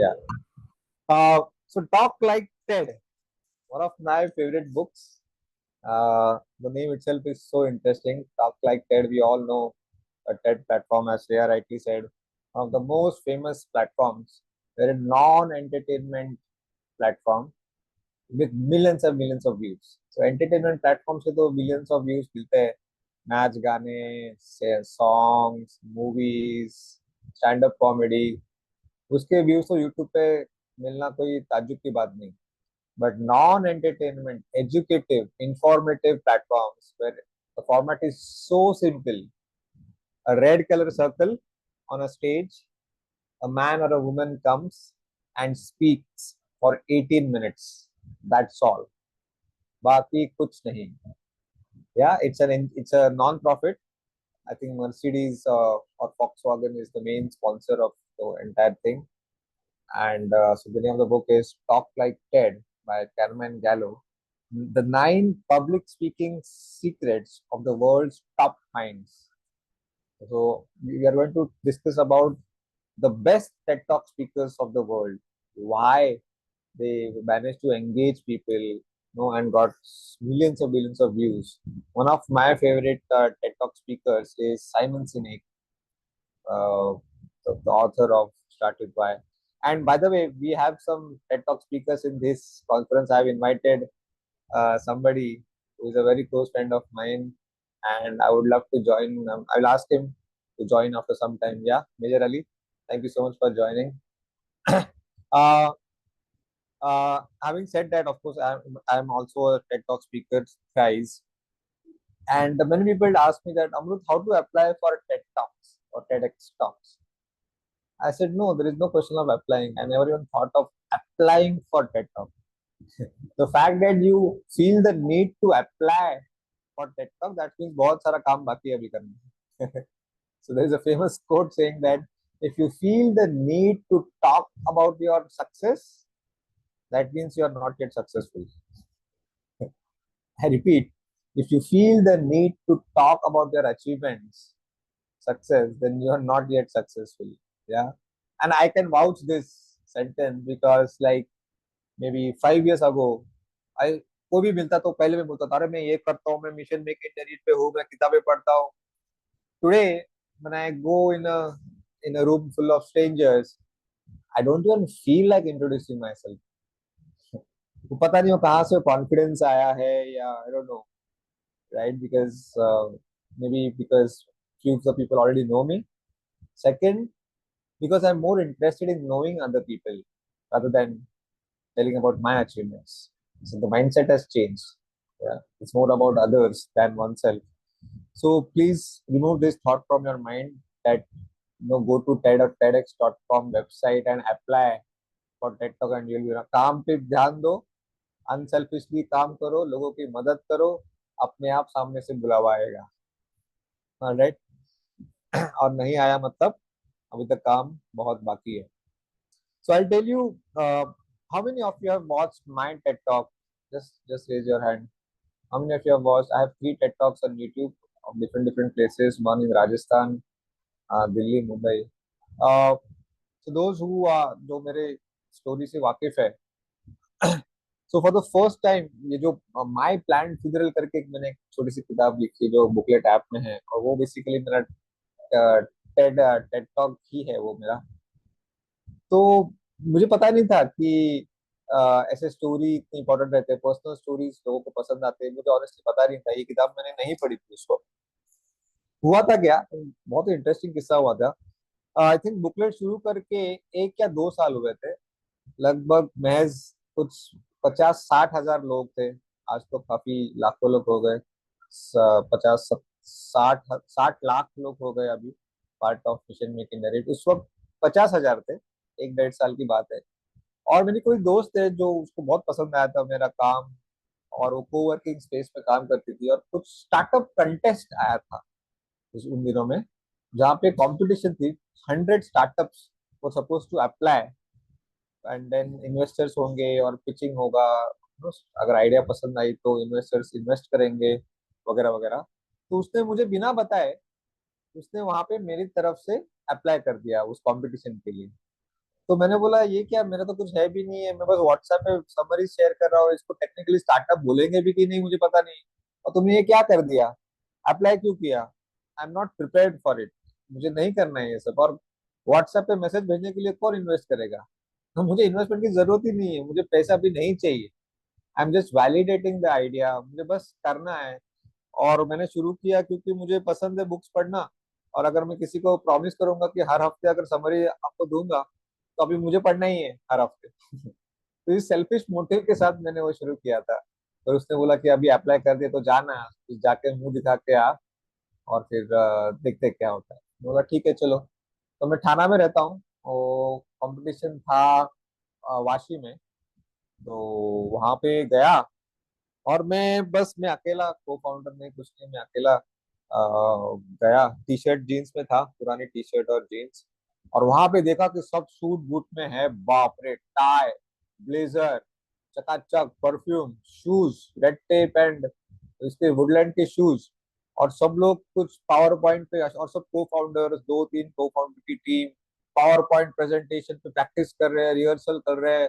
Yeah. So Talk Like TED, one of my favorite books. The name itself is so interesting. Talk Like TED. We all know a TED platform, as Shreya rightly said, one of the most famous platforms. They're a non-entertainment platform with millions of views. So entertainment platforms से तो millions of views मिलते हैं. नाच गाने, songs, movies, stand up comedy, उसके views तो YouTube पे मिलना कोई ताज्जुब की बात नहीं. But non-entertainment, educative, informative platforms where the format is so simple. A red color circle on a stage, a man or a woman comes and speaks for 18 minutes. That's all. बाकी कुछ नहीं. Yeah, it's a non-profit. I think Mercedes or Volkswagen is the main sponsor of the entire thing. And so the name of the book is Talk Like Ted by Carmen Gallo. The nine public speaking secrets of the world's top minds. So we are going to discuss about the best TED Talk speakers of the world, why they managed to engage people, and got millions of billions of views. One of my favorite TED Talk speakers is Simon Sinek, uh, the author of Start With Why. And by the way, we have some TED Talk speakers in this conference. I've invited somebody who is a very close friend of mine, and I would love to join. I'll ask him to join after some time. Yeah, Major Ali, thank you so much for joining. uh, Having said that, of course, I'm also a TED Talk speaker, guys. And many people ask me that, Amrut, how to apply for TED Talks or TEDx Talks? I said, no, there is no question of applying. I never even thought of applying for TED Talk. The fact that you feel the need to apply for TED Talk, that means बहुत सारा काम बाकी है अभी करने. So there is a famous quote saying that if you feel the need to talk about your success, that means you are not yet successful. I repeat, if you feel the need to talk about your achievements, success, then you are not yet successful. Yeah. And I can vouch this sentence because, like, maybe 5 years ago, I कोई भी मिलता तो पहले मैं बोलता था, अरे मैं ये करता हूँ, मैं मिशन मेक इंटरनेट पे हूँ, मैं किताबें पढ़ता हूँ. Today, when I go in a room full of strangers, I don't even feel like introducing myself. वो पता नहीं वो कहाँ से कॉन्फिडेंस आया है या I don't know, right? Because maybe because few of the people already know me. Second, because I'm more interested in knowing other people rather than telling about my achievements. So the mindset has changed. Yeah, it's more about others than oneself. So please remove this thought from your mind that go to TED or TEDx.com website and apply for TED Talk and you'll be काम पे ध्यान दो, unselfishly काम करो, लोगों की मदद करो, अपने आप सामने से बुलावा आएगा. राइट. और नहीं आया मतलब अभी तक काम बहुत बाकी है. So I'll tell you, how many of you have watched my TED Talk? Just raise your hand. How many of you have watched? I have 3 TED Talks on YouTube of different places. One in Rajasthan, Delhi, Mumbai. So those who जो मेरे story से वाकिफ है, so for the first time ये जो my plan फिजरल करके मैंने एक छोटी सी किताब लिखी जो बुकलेट ऐप में है, और वो बेसिकली मेरा टेड टेड टॉक ही है वो मेरा. तो मुझे पता नहीं था कि ऐसे स्टोरी इतनी इंपॉर्टेंट रहते हैं, पर्सनल स्टोरीज लोगों को पसंद आते हैं. मुझे ऑनेस्टली पता नहीं था, ये किताब मैंने नहीं पढ़ी थी उसको. हुआ था क्या, बहुत ही इंटरेस्टिंग किस्सा हुआ था. आई थिंक बुकलेट शुरू करके 1 या 2 साल हुए थे. लगभग महज कुछ 50-60 हजार लोग थे. आज तो काफी लाखों लोग हो गए. 50-60 60 लाख लोग हो गए अभी part of mission make in direct. उस वक्त 50 हजार थे. 1 डेढ़ साल की बात है. और मेरी कोई दोस्त है जो उसको बहुत पसंद आया था मेरा काम, और वो कोवर्किंग स्पेस पे काम करती थी, और कुछ स्टार्टअप कंटेस्ट आया था उन दिनों में, जहाँ पे कंपटीशन थी. 100 स्टार्टअप्स वो suppose to apply, and then investors होंगे और पिचिंग होगा. अगर आइडिया पसंद आई तो इन्वेस्टर्स इन्वेस्ट करेंगे, वगैरह वगैरह. तो उसने मुझे बिना बताए, उसने वहां पे मेरी तरफ से अप्लाई कर दिया उस कंपटीशन के लिए. तो मैंने बोला ये क्या, मेरा तो कुछ है भी नहीं है, मैं बस व्हाट्सएप पे समरी शेयर कर रहा हूँ, इसको टेक्निकली स्टार्टअप बोलेंगे भी कि नहीं मुझे पता नहीं, और तुमने ये क्या कर दिया, अप्लाई क्यों किया, आई am not prepared for it, मुझे नहीं करना है ये सब। और व्हाट्सएप पे मैसेज भेजने के लिए कौन इन्वेस्ट करेगा, तो मुझे इन्वेस्टमेंट की जरूरत ही नहीं है, मुझे पैसा भी नहीं चाहिए, I am just validating the idea, मुझे बस करना है। और मैंने शुरू किया क्योंकि मुझे पसंद है बुक्स पढ़ना, और अगर मैं किसी को प्रॉमिस करूंगा कि हर हफ्ते अगर समरी आपको दूंगा, तो अभी मुझे पढ़ना ही है हर हफ्ते। तो इस सेल्फिश मोटिव के साथ मैंने वो शुरू किया था। और उसने बोला कि अभी अप्लाई कर दिया तो जाना, फिर जाके मुंह दिखा के आ, और फिर देखते क्या होता है। बोला ठीक है चलो। तो मैं थाना में रहता हूँ, वो कंपटीशन था वाशी में, तो वहां पे गया, और मैं अकेला, को फाउंडर नहीं कुछ नहीं, मैं अकेला गया, टी शर्ट जीन्स में था, पुरानी टी शर्ट और जीन्स। और वहां पे देखा कि सब सूट बूट में है, बाप रे, टाई, ब्लेजर, चकाचक, perfume, shoes, red tape and इसके वुडलैंड के शूज। और सब लोग कुछ पावर पॉइंट पे, और सब को फाउंडर्स, दो तीन को फाउंडर की टीम पावर पॉइंट प्रेजेंटेशन पे प्रैक्टिस कर रहे हैं, रिहर्सल कर रहे हैं।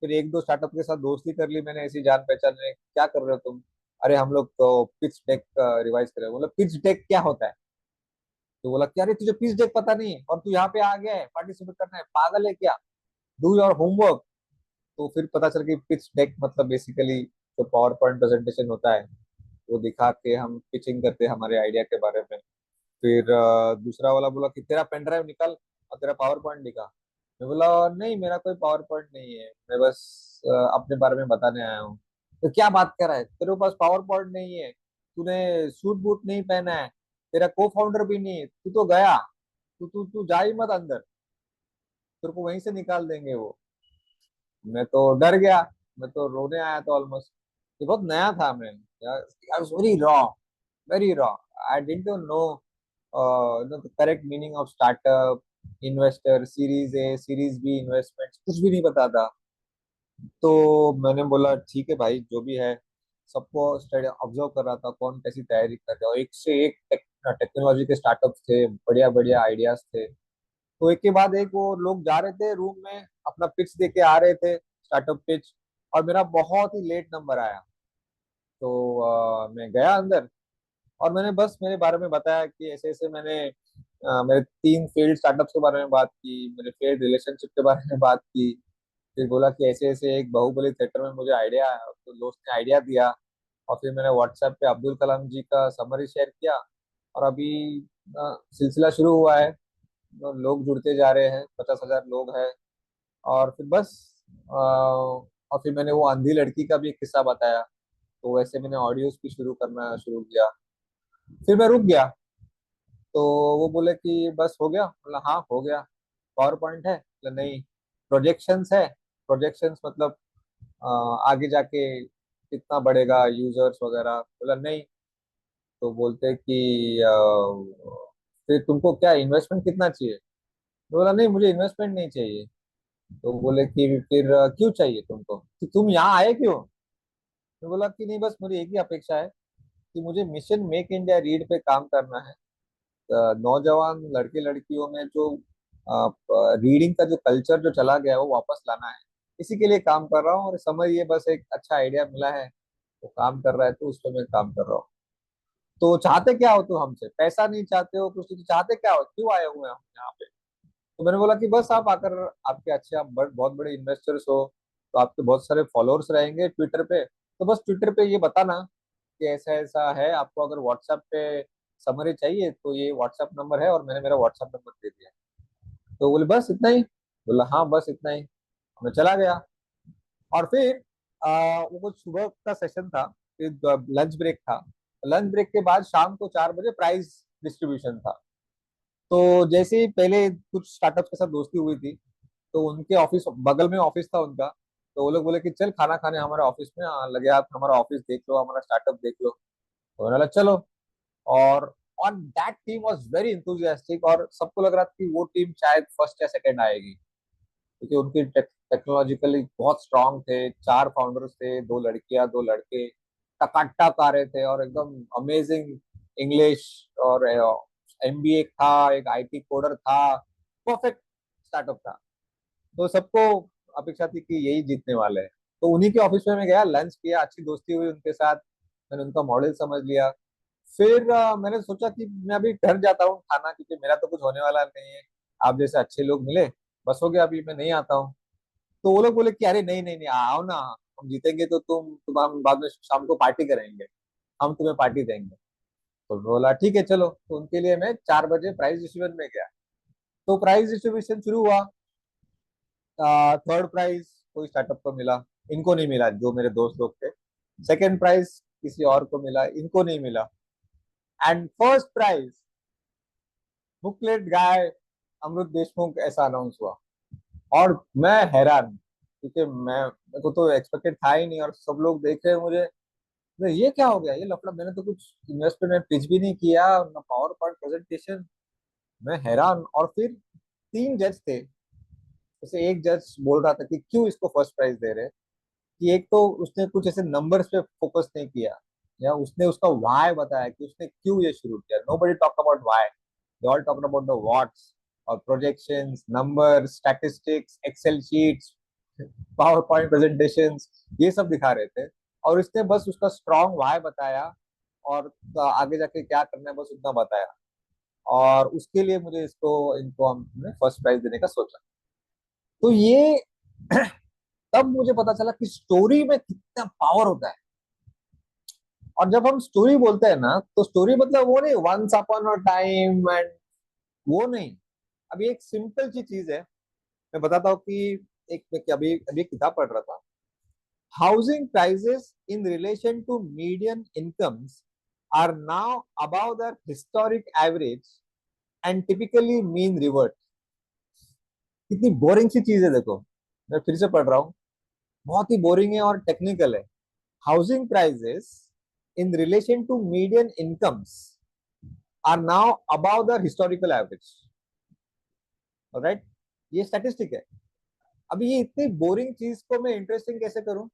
फिर एक दो स्टार्टअप के साथ दोस्ती कर ली मैंने, ऐसी जान पहचान में, क्या कर रहे हो तुम, अरे हम लोग तो पिच डेक रिवाइज कर रहे हैं। बोला पिच डेक क्या होता है, तो बोला कि अरे तुझे पिच डेक पता नहीं है और तू यहाँ पे आ गया है पार्टिसिपेट करना है, पागल है क्या, डू योर होमवर्क। तो फिर पता चल कि पिच डेक मतलब बेसिकली जो पावर पॉइंट प्रेजेंटेशन होता है, वो दिखा के हम पिचिंग करते हैं हमारे आइडिया के बारे में। फिर दूसरा वाला बोला कि तेरा पेन ड्राइव निकल और तेरा पावर पॉइंट दिखा। मैं बोला नहीं, मेरा कोई पावर पॉइंट नहीं है, मैं बस अपने बारे में बताने आया हूँ। तो क्या बात कर रहा है, तेरे पास पावर पॉइंट नहीं है, तूने सूट बूट नहीं पहना है, तेरा को फाउंडर भी नहीं है, तू तो गया, तू तू तू जा ही मत अंदर, तेरे को वहीं से निकाल देंगे वो। मैं तो डर गया, मैं तो रोने आया था ऑलमोस्ट। ये बहुत नया था, मैं यार very raw, very raw, I didn't know the correct meaning of startup, investor, series A series B investment, कुछ भी नहीं पता था। तो मैंने बोला ठीक है भाई, जो भी है, सबको स्टडी ऑब्जर्व कर रहा था कौन कैसी तैयारी कर रहा है, और एक से एक टेक्नोलॉजी के स्टार्टअप्स थे, बढ़िया बढ़िया आइडियाज थे। तो एक के बाद एक वो लोग जा रहे थे रूम में, अपना पिच दे के आ रहे थे, स्टार्टअप पिच, और मेरा बहुत ही लेट नंबर आया। तो मैं गया अंदर, और मैंने बस मेरे बारे में बताया कि ऐसे ऐसे मैंने मेरे 3 फेल्ड स्टार्टअप्स के बारे में बात की, मेरे फेल्ड रिलेशनशिप के बारे में बात की। फिर बोला कि ऐसे ऐसे एक बाहुबली थिएटर में मुझे आइडिया, तो दोस्त ने आइडिया दिया। और फिर मैंने व्हाट्सएप पे अब्दुल कलाम जी का समरी शेयर किया, और अभी सिलसिला शुरू हुआ है, तो लोग जुड़ते जा रहे हैं, 50,000 लोग हैं। और फिर बस और फिर मैंने वो अंधी लड़की का भी एक किस्सा बताया, तो वैसे मैंने ऑडियोज भी शुरू करना शुरू किया। फिर मैं रुक गया, तो वो बोले कि बस हो गया, बोला हाँ हो गया, पावर पॉइंट है, बोला नहीं, प्रोजेक्शंस है, प्रोजेक्शंस मतलब अ, आगे जाके कितना बढ़ेगा यूजर्स वगैरह, बोला नहीं। तो बोलते कि फिर तुमको क्या इन्वेस्टमेंट कितना चाहिए, तो बोला नहीं मुझे इन्वेस्टमेंट नहीं चाहिए। तो बोले कि फिर क्यों चाहिए तुमको, कि तुम यहाँ आए क्यों। तो बोला कि नहीं, बस मेरी एक ही अपेक्षा है कि मुझे मिशन मेक इंडिया रीड पे काम करना है। नौजवान लड़के लड़कियों में जो रीडिंग का जो कल्चर जो चला गया है, वो वापस लाना है, इसी के लिए काम कर रहा हूँ। और समझ ये बस एक अच्छा आइडिया मिला है, तो काम कर रहा है, तो उस पर मैं काम कर रहा हूँ। तो चाहते क्या हो तुम हमसे, पैसा नहीं चाहते हो कुछ नहीं, तो चाहते क्या हो, क्यों आए हुए हैं हम यहाँ पे। तो मैंने बोला कि बस आप आकर, आपके अच्छे, आप बहुत बड़े इन्वेस्टर्स हो, तो आपके बहुत सारे फॉलोअर्स रहेंगे ट्विटर पे, तो बस ट्विटर पे ये बताना कि ऐसा ऐसा है, आपको अगर व्हाट्सएप पे समरी चाहिए तो ये व्हाट्सएप नंबर है, और मैंने मेरा व्हाट्सएप नंबर दे दिया। तो बोले बस इतना ही, बोला हाँ बस इतना ही। मैं चला गया। और फिर वो कुछ सुबह का सेशन था, फिर लंच ब्रेक था, लंच ब्रेक के बाद शाम को 4 बजे प्राइज डिस्ट्रीब्यूशन था। तो जैसे ही पहले कुछ स्टार्टअप के साथ दोस्ती हुई थी, तो उनके ऑफिस बगल में ऑफिस था उनका, तो वो लोग बोले कि चल खाना खाने हमारे ऑफिस में लगे, आप हमारा ऑफिस देख लो, हमारा स्टार्टअप देख लो। तो मैंने बोला चलो। और on that team was very enthusiastic, और सबको लग रहा था कि वो टीम शायद फर्स्ट या सेकंड आएगी, क्योंकि उनकी टेक्नोलॉजिकली बहुत स्ट्रांग थे, 4 फाउंडर्स थे, 2 लड़कियां 2 लड़के, टकाटक आ रहे थे, और एकदम अमेजिंग इंग्लिश, और एमबीए था, एक आईटी कोडर था, परफेक्ट स्टार्टअप था। तो सबको अपेक्षा थी कि यही जीतने वाले हैं। तो उन्हीं के ऑफिस में मैं गया, लंच किया, अच्छी दोस्ती हुई उनके साथ, मैंने उनका मॉडल समझ लिया। फिर मैंने सोचा कि मैं अभी घर जाता हूँ खाना, क्योंकि मेरा तो कुछ होने वाला नहीं है, आप जैसे अच्छे लोग मिले, बस हो गया, अभी मैं नहीं आता हूँ। तो वो लोग बोले कि अरे नहीं नहीं नहीं, आओ ना, हम जीतेंगे तो तुम हम बाद में शाम को पार्टी करेंगे, हम तुम्हें पार्टी देंगे। तो बोला ठीक है चलो, तो उनके लिए मैं 4 बजे प्राइज डिस्ट्रीब्यूशन में गया। तो प्राइज डिस्ट्रीब्यूशन शुरू हुआ। थर्ड प्राइज कोई स्टार्टअप को मिला, इनको नहीं मिला, जो मेरे दोस्त लोग थे। सेकंड प्राइज किसी और को मिला, इनको नहीं मिला। And first prize booklet guy Amrut Deshmukh, ऐसा अनाउंस हुआ। और मैं हैरान, क्योंकि मेरे को तो एक्सपेक्टेड था ही नहीं, और सब लोग देख रहे हैं मुझे, ये क्या हो गया, ये लफड़ा, मैंने तो कुछ इन्वेस्टमेंट में पिच भी नहीं किया ना, पावर पॉइंट प्रेजेंटेशन। मैं हैरान। और फिर 3 जज थे, जैसे एक जज बोल रहा था कि क्यों इसको फर्स्ट प्राइज दे रहे हैं, कि एक तो उसने कुछ ऐसे नंबर्स पे फोकस नहीं किया, या उसने उसका व्हाई बताया कि उसने क्यों ये शुरू किया। Nobody talk about why, they all talk about the whats, और projections, numbers, statistics, Excel sheets, PowerPoint presentations, ये सब दिखा रहे थे। और इसने बस उसका स्ट्रॉन्ग व्हाई बताया, और आगे जाके क्या करना है बस उतना बताया। और उसके लिए मुझे इसको इनको हमने फर्स्ट प्राइज देने का सोचा। तो ये तब मुझे पता चला कि स्टोरी में कितना पावर होता है। और जब हम स्टोरी बोलते हैं ना, तो स्टोरी मतलब वो नहीं once upon a time and, वो नहीं। अभी एक सिंपल सी चीज है, मैं बताता हूँ कि एक मैं अभी अभी एक किताब पढ़ रहा था। Housing prices in relation to median incomes are now above the historic average and typically mean revert. कितनी बोरिंग सी चीज है, देखो, मैं फिर से पढ़ रहा हूँ, बहुत ही बोरिंग है और टेक्निकल है। Housing prices in relation to median incomes are now above the historical average. Right, ये स्टैटिस्टिक है। अभी ये इतनी बोरिंग चीज को मैं इंटरेस्टिंग कैसे करूं,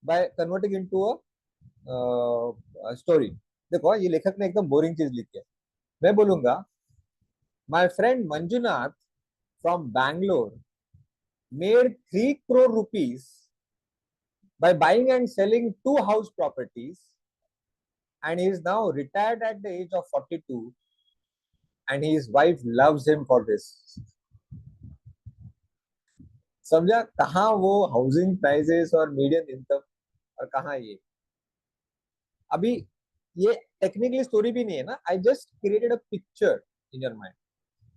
by converting into a story. देखो, ये लेखक ने एकदम बोरिंग चीज लिखी है। मैं बोलूंगा, my friend Manjunath from Bangalore made 3 crore rupees by buying and selling 2 house properties, and he is now retired at the age of 42, and his wife loves him for this। समझा कहाँ वो हाउसिंग प्राइसेस और median income, और कहाँ ये। अभी ये technically story भी नहीं है ना, I just created a picture in your mind.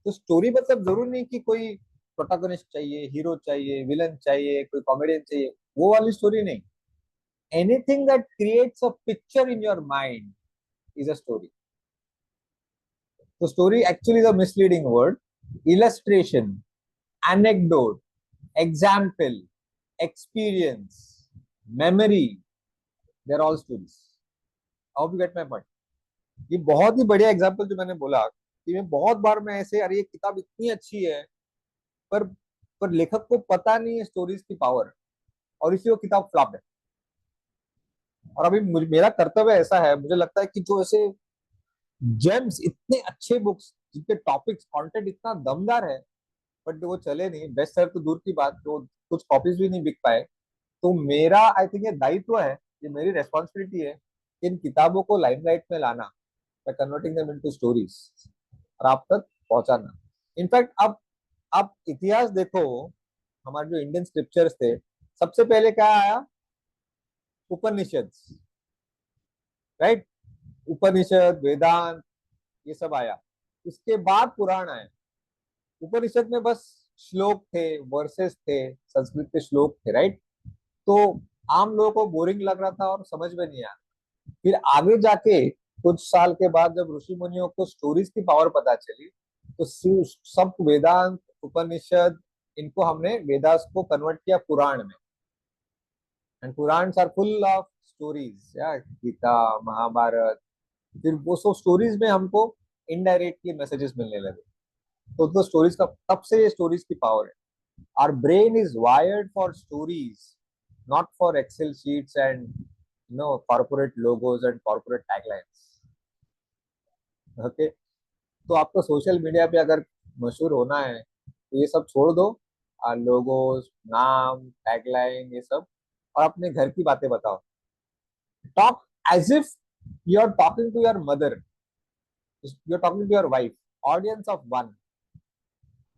तो स्टोरी मतलब जरूर नहीं कि कोई प्रोटागनिस्ट चाहिए, हीरो चाहिए, विलन चाहिए, कोई कॉमेडियन चाहिए, वो वाली स्टोरी नहीं। Anything that creates a picture in your mind is a story. तो story actually is a misleading word. Illustration, anecdote, example, experience, memory, they're all stories। How you get my point. ये बहुत ही बढ़िया example जो मैंने बोला, कि मैं बहुत बार मैं ऐसे, अरे ये किताब इतनी अच्छी है, पर पर लेखक को पता नहीं है स्टोरीज की पावर, और इसलिए वो किताब फ्लॉप है। और अभी मेरा कर्तव्य ऐसा है, मुझे लगता है कि जो ऐसे जेम्स, इतने अच्छे बुक्स जिनके टॉपिक्स, कंटेंट इतना दमदार है, बट वो चले नहीं, बेस्ट सेलर तो दूर की बात, तो कुछ कॉपीज भी नहीं बिक पाए। तो मेरा आई थिंक ये दायित्व है, ये मेरी रेस्पॉन्सिबिलिटी है कि इन किताबों को लाइमलाइट में लाना, by converting them into stories, और आप तक पहुंचाना। इनफैक्ट अब आप इतिहास देखो, हमारे जो इंडियन स्क्रिप्चर्स थे, सबसे पहले क्या आया, उपनिषद, राइट। उपनिषद, वेदांत, ये सब आया। उसके बाद पुराण आए। उपनिषद में बस श्लोक थे, वर्सेस थे, संस्कृत के श्लोक थे, राइट। तो आम लोगों को बोरिंग लग रहा था और समझ में नहीं आया। फिर आगे जाके कुछ साल के बाद जब ऋषि मुनियों को स्टोरीज की पावर पता चली, तो सब वेदांत, उपनिषद, इनको हमने वेदास को कन्वर्ट किया पुराण में। And Purana are full of stories, या गीता, महाभारत। फिर वो सब स्टोरीज में हमको इनडायरेक्टली मैसेजेस मिलने लगे। तो स्टोरीज का, तब से ये स्टोरीज की पावर है। Our brain is wired for stories, not for Excel sheets and corporate logos and corporate taglines। Okay, तो आपको सोशल मीडिया पे अगर मशहूर होना है, तो ये सब छोड़ दो, लोगोस, नाम, टैगलाइन, ये सब, और अपने घर की बातें बताओ. Talk as if you are talking to your mother, you are talking to your wife. Audience of one,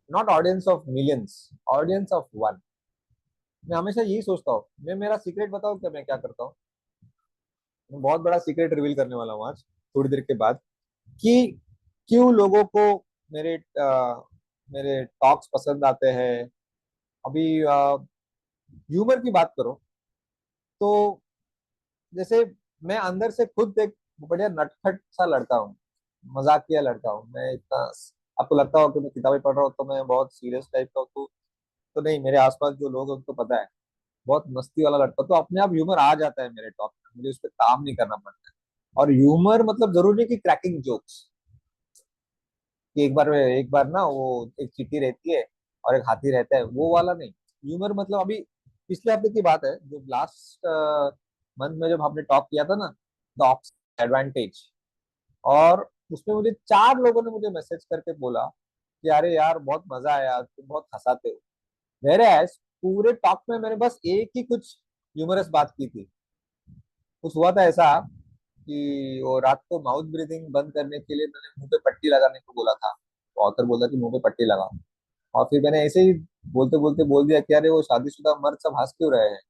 not audience of millions, audience of one. मैं हमेशा यही सोचता हूँ. मैं मेरा सीक्रेट बताऊँ क्या, मैं क्या करता हूँ. मैं बहुत बड़ा सीक्रेट रिवील करने वाला हूँ आज, थोड़ी देर के बाद, कि क्यों लोगों को मेरे मेरे टॉक्स पसंद आते हैं. अभी ह्यूमर की बात करो तो, जैसे मैं अंदर से खुद एक बढ़िया नटखट सा लड़का हूँ, मजाकिया लड़का हूँ मैं इतना. आपको लगता हो कि मैं किताबें पढ़ रहा हूँ तो मैं बहुत सीरियस टाइप का हूँ, तो नहीं. मेरे आसपास जो लोग हैं उनको पता है, बहुत मस्ती वाला लड़का. तो अपने आप ह्यूमर आ जाता है मेरे टॉक में, मुझे उस पर काम नहीं करना पड़ता है. और ह्यूमर मतलब जरूरी नहीं कि क्रैकिंग जोक्स, कि एक बार ना वो एक चींटी रहती है और एक हाथी रहता है, वो वाला नहीं. ह्यूमर मतलब अभी पिछले हफ्ते की बात है, जो लास्ट मंथ में जब हमने टॉक किया था ना, द एडवांटेज, और उसमें मुझे 4 लोगों ने मुझे मैसेज करके बोला कि अरे यार बहुत मजा आया, तुम बहुत हंसाते हो. वेरे एज पूरे टॉक में मैंने बस एक ही कुछ ह्यूमरस बात की थी. कुछ हुआ था ऐसा कि वो रात को माउथ ब्रीदिंग बंद करने के लिए मैंने मुंह पे पट्टी लगाने को बोला था. ऑथर बोला कि मुंह पे पट्टी लगाओ, और फिर मैंने ऐसे ही बोलते बोलते बोल दिया कि अरे वो शादीशुदा मर्द सब हंस क्यों रहे हैं.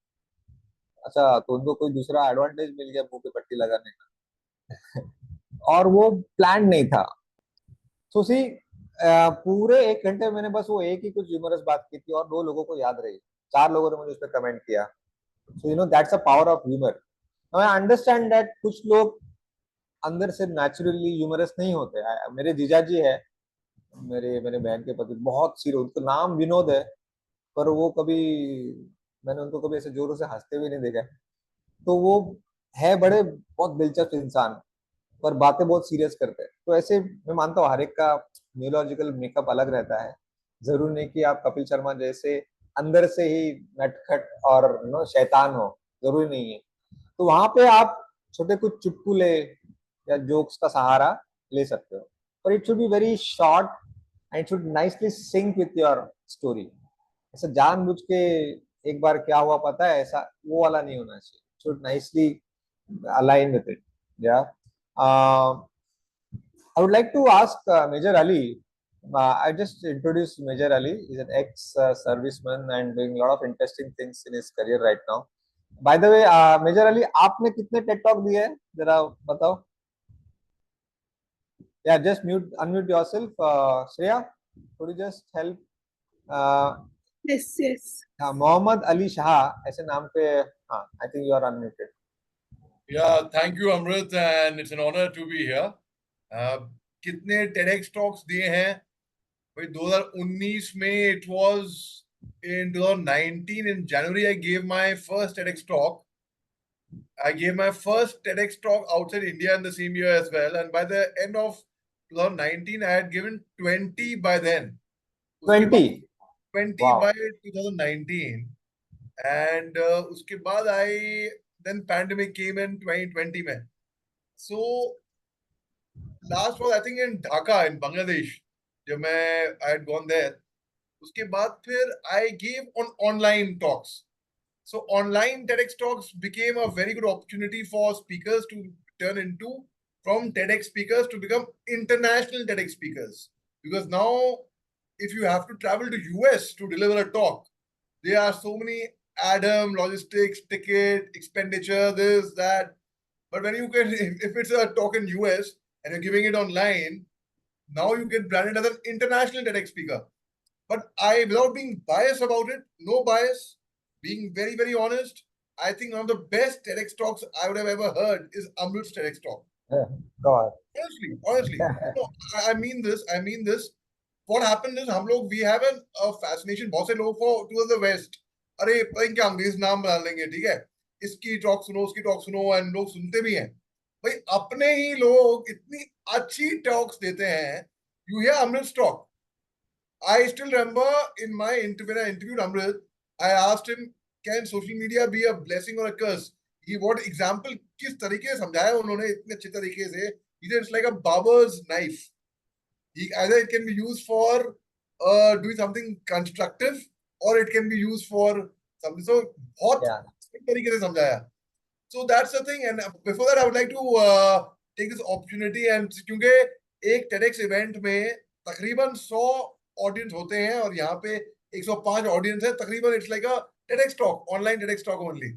अच्छा, तो उनको कोई दूसरा एडवांटेज मिल गया मुंह पे पट्टी लगाने का, और वो प्लान नहीं था. तो सी, पूरे 1 घंटे में मैंने बस वो एक ही कुछ ह्यूमरस बात की थी, और 2 लोगों को याद रही. 4 लोगों ने मुझे उस पर कमेंट किया. So that's a power of humour. I understand that कुछ लोग अंदर से नेचुरली ह्यूमरस नहीं होते. मेरे जीजाजी है, मेरे मेरे बहन के पति, बहुत सीरियस. उनका नाम विनोद है, पर वो कभी, मैंने उनको कभी ऐसे जोरों से हंसते भी नहीं देखा है. तो वो है बड़े बहुत दिलचस्प इंसान, पर बातें बहुत सीरियस करते हैं. तो ऐसे मैं मानता हूँ हर एक का न्यूरोलॉजिकल मेकअप अलग रहता है. जरूर नहीं कि आप कपिल शर्मा जैसे अंदर से ही नटखट और शैतान हो, जरूरी नहीं है. तो वहां पे आप छोटे कुछ चुटकुले या जोक्स का सहारा ले सकते हो, पर it should be very short and it should nicely sync with your story. ऐसा जानबूझ के एक बार क्या हुआ पता है, ऐसा वो वाला नहीं होना चाहिए. Should nicely align with it. या I would like to ask Major Ali. I just introduced Major Ali. He's an ex-serviceman and doing a lot of interesting things in his career right now. By the way, Major Ali, आपने कितने TED Talk दिए हैं? जरा बताओ. Yeah, just unmute yourself. Shreya, could you just help? Uh, Yes, yes. हाँ, मोहम्मद अली शाह ऐसे नाम पे. हाँ, I think you are unmuted. Yeah, thank you, Amrit, and it's an honor to be here. कितने TEDx talks दिए हैं भाई? 2019 में, it was in 2019 in January I gave my first TEDx talk. I gave my first TEDx talk outside India in the same year as well, and by the end of 2019 I had given 20 by then. 20. 20 Wow. by 2019, and उसके बाद then pandemic came in 2020 में. So last was I think in Dhaka in Bangladesh. जब मैं I had gone there. उसके बाद फिर I gave on online talks. So online TEDx talks became a very good opportunity for speakers to turn into, from TEDx speakers to become international TEDx speakers. Because now, if you have to travel to US to deliver a talk, there are so many Adam, logistics, ticket, expenditure, this, that. But when you can, if it's a talk in US and you're giving it online, now you get branded as an international TEDx speaker. But without being biased about it, no bias, being very, very honest, I think one of the best TEDx talks I would have ever heard is Amrit's TEDx talk. Yeah, go on. Honestly. No, I mean this. What happened is we have a fascination बहुत से लोगों को towards the West. अरे पता नहीं क्या अंग्रेज नाम बना लेंगे, ठीक है, इसकी टॉक सुनो, उसकी टॉक सुनो, एंड लोग सुनते भी हैं. भाई अपने ही लोग इतनी अच्छी टॉक्स देते हैं. You hear Amrit's talk. I still remember when I interviewed Amrit, I asked him, can social media be a blessing or a curse? What example, किस तरीके से समझाया उन्होंने इतने अच्छे तरीके से. He said it's like a barber's knife. Either it can be used for doing something constructive, or it can be used for something. So बहुत Yeah. तरीके से समझाया. So that's the thing. And before that, I would like to take this opportunity and क्योंकि एक TEDx event में तकरीबन 100 audience होते हैं और यहाँ पे 105 ऑडियंस है तकरीबन. It's like a TEDx talk, online TEDx talk only.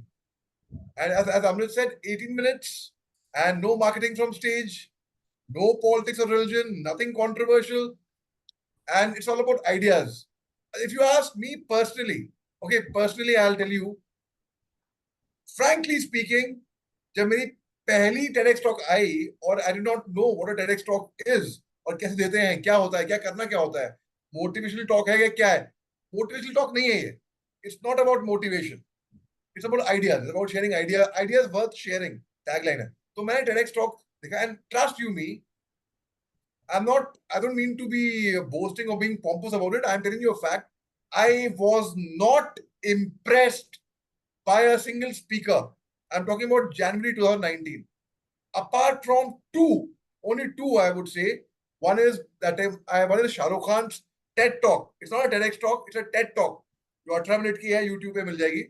And as Amrit said, 18 minutes and no marketing from stage, no politics or religion, nothing controversial, and it's all about ideas. If you ask me personally, okay, personally I'll tell you, frankly speaking, जब मेरी पहली TEDx talk आई और I did not know what a TEDx talk is और कैसे देते हैं, क्या होता है, क्या करना क्या होता है, मोटिवेशनल टॉक है क्या है, मोटिवेशनल टॉक नहीं है ये. It's not about motivation, it's about ideas, it's about sharing ideas worth sharing, tagline है. तो मैंने TEDx talk देखा and trust you me, I don't mean to be boasting or being pompous about it. I'm telling you a fact. I was not impressed by a single speaker. I'm talking about January 2019. Apart from two, only two I would say. One is one is Shah Rukh Khan's TED Talk. It's not a TEDx talk, it's a TED Talk. जो 18 minute की है, YouTube पे मिल जाएगी.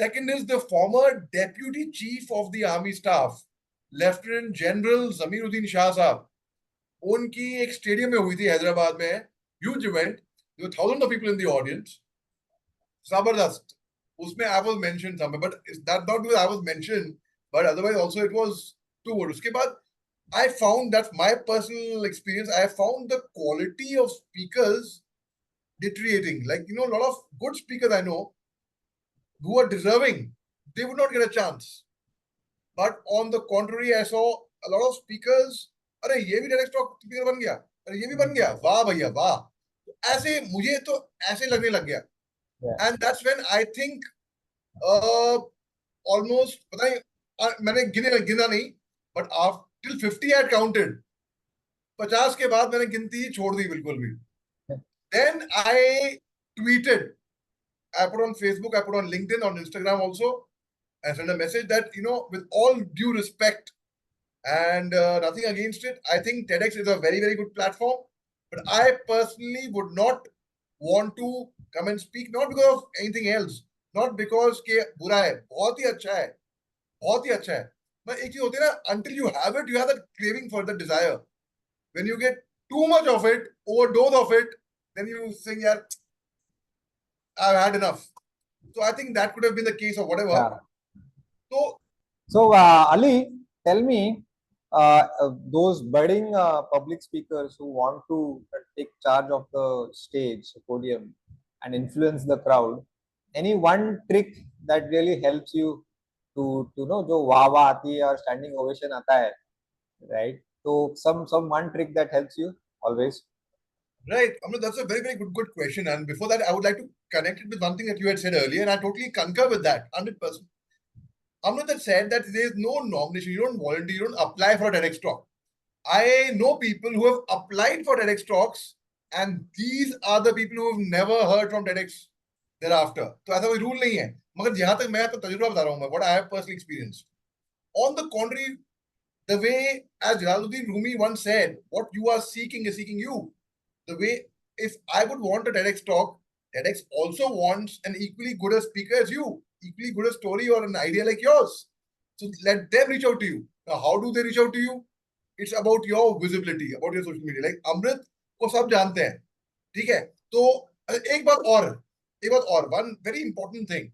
Second is the former Deputy Chief of the Army Staff, Lieutenant General Zamiruddin Shah साहब. उनकी एक stadium में हुई थी हैदराबाद में, huge event, thousand of people in the audience, जबरदस्त. उसमें I was mention somewhere, but that not because I was mention, but otherwise also it was too good. उसके बाद I found that my personal experience, I found the quality of speakers deteriorating. Like, you know, a lot of good speakers I know who are deserving, they would not get a chance. But on the contrary, I saw a lot of speakers, अरे ये भी direct stock speaker बन गया, अरे ये भी बन गया, वाह भैया वाह. ऐसे मुझे तो ऐसे लगने लग गया. And that's when I think almost पता नहीं, मैंने गिना नहीं, बट टिल 50 आई काउंटेड. 50 के बाद मैंने गिनती ही छोड़ दी बिल्कुल भी. Then I tweeted, I put on Facebook, I put on LinkedIn, on Instagram also. I sent a message that, you know, with all due respect and nothing against it, I think TEDx is a very, very good platform. But I personally would not want to come and speak, not because of anything else, not because के बुरा है, बहुत ही अच्छा है, बहुत ही अच्छा है. but एक चीज होती है ना, until you have it, you have that craving for the desire. When you get too much of it, overdose of it, then you think, yeah, I've had enough. So I think that could have been the case or whatever. Yeah. So Ali, tell me, those budding public speakers who want to take charge of the stage, podium, and influence the crowd, any one trick that really helps you to know जो वाह वाह आती है और standing ovation आता है, right? So some one trick that helps you always. Right. Amrit, that's a very, very good question. And before that, I would like to connect it with one thing that you had said earlier, and I totally concur with that, 100%. Amrit had said that there is no nomination, you don't volunteer, you don't apply for a TEDx talk. I know people who have applied for TEDx talks, and these are the people who have never heard from TEDx thereafter. तो ऐसा कोई rule नहीं है, मगर जहां तक मैं तो तजुर्बा बता रहा हूं मैं, what I have personally experienced. On the contrary, the way, as Jalaluddin Rumi once said, what you are seeking is seeking you. The way, if I would want a TEDx talk, TEDx also wants an equally good a speaker as you, equally good a story or an idea like yours. So let them reach out to you. Now, how do they reach out to you? It's about your visibility, about your social media. Like Amrit को सब जानते हैं, ठीक है? तो एक बात और, one very important thing.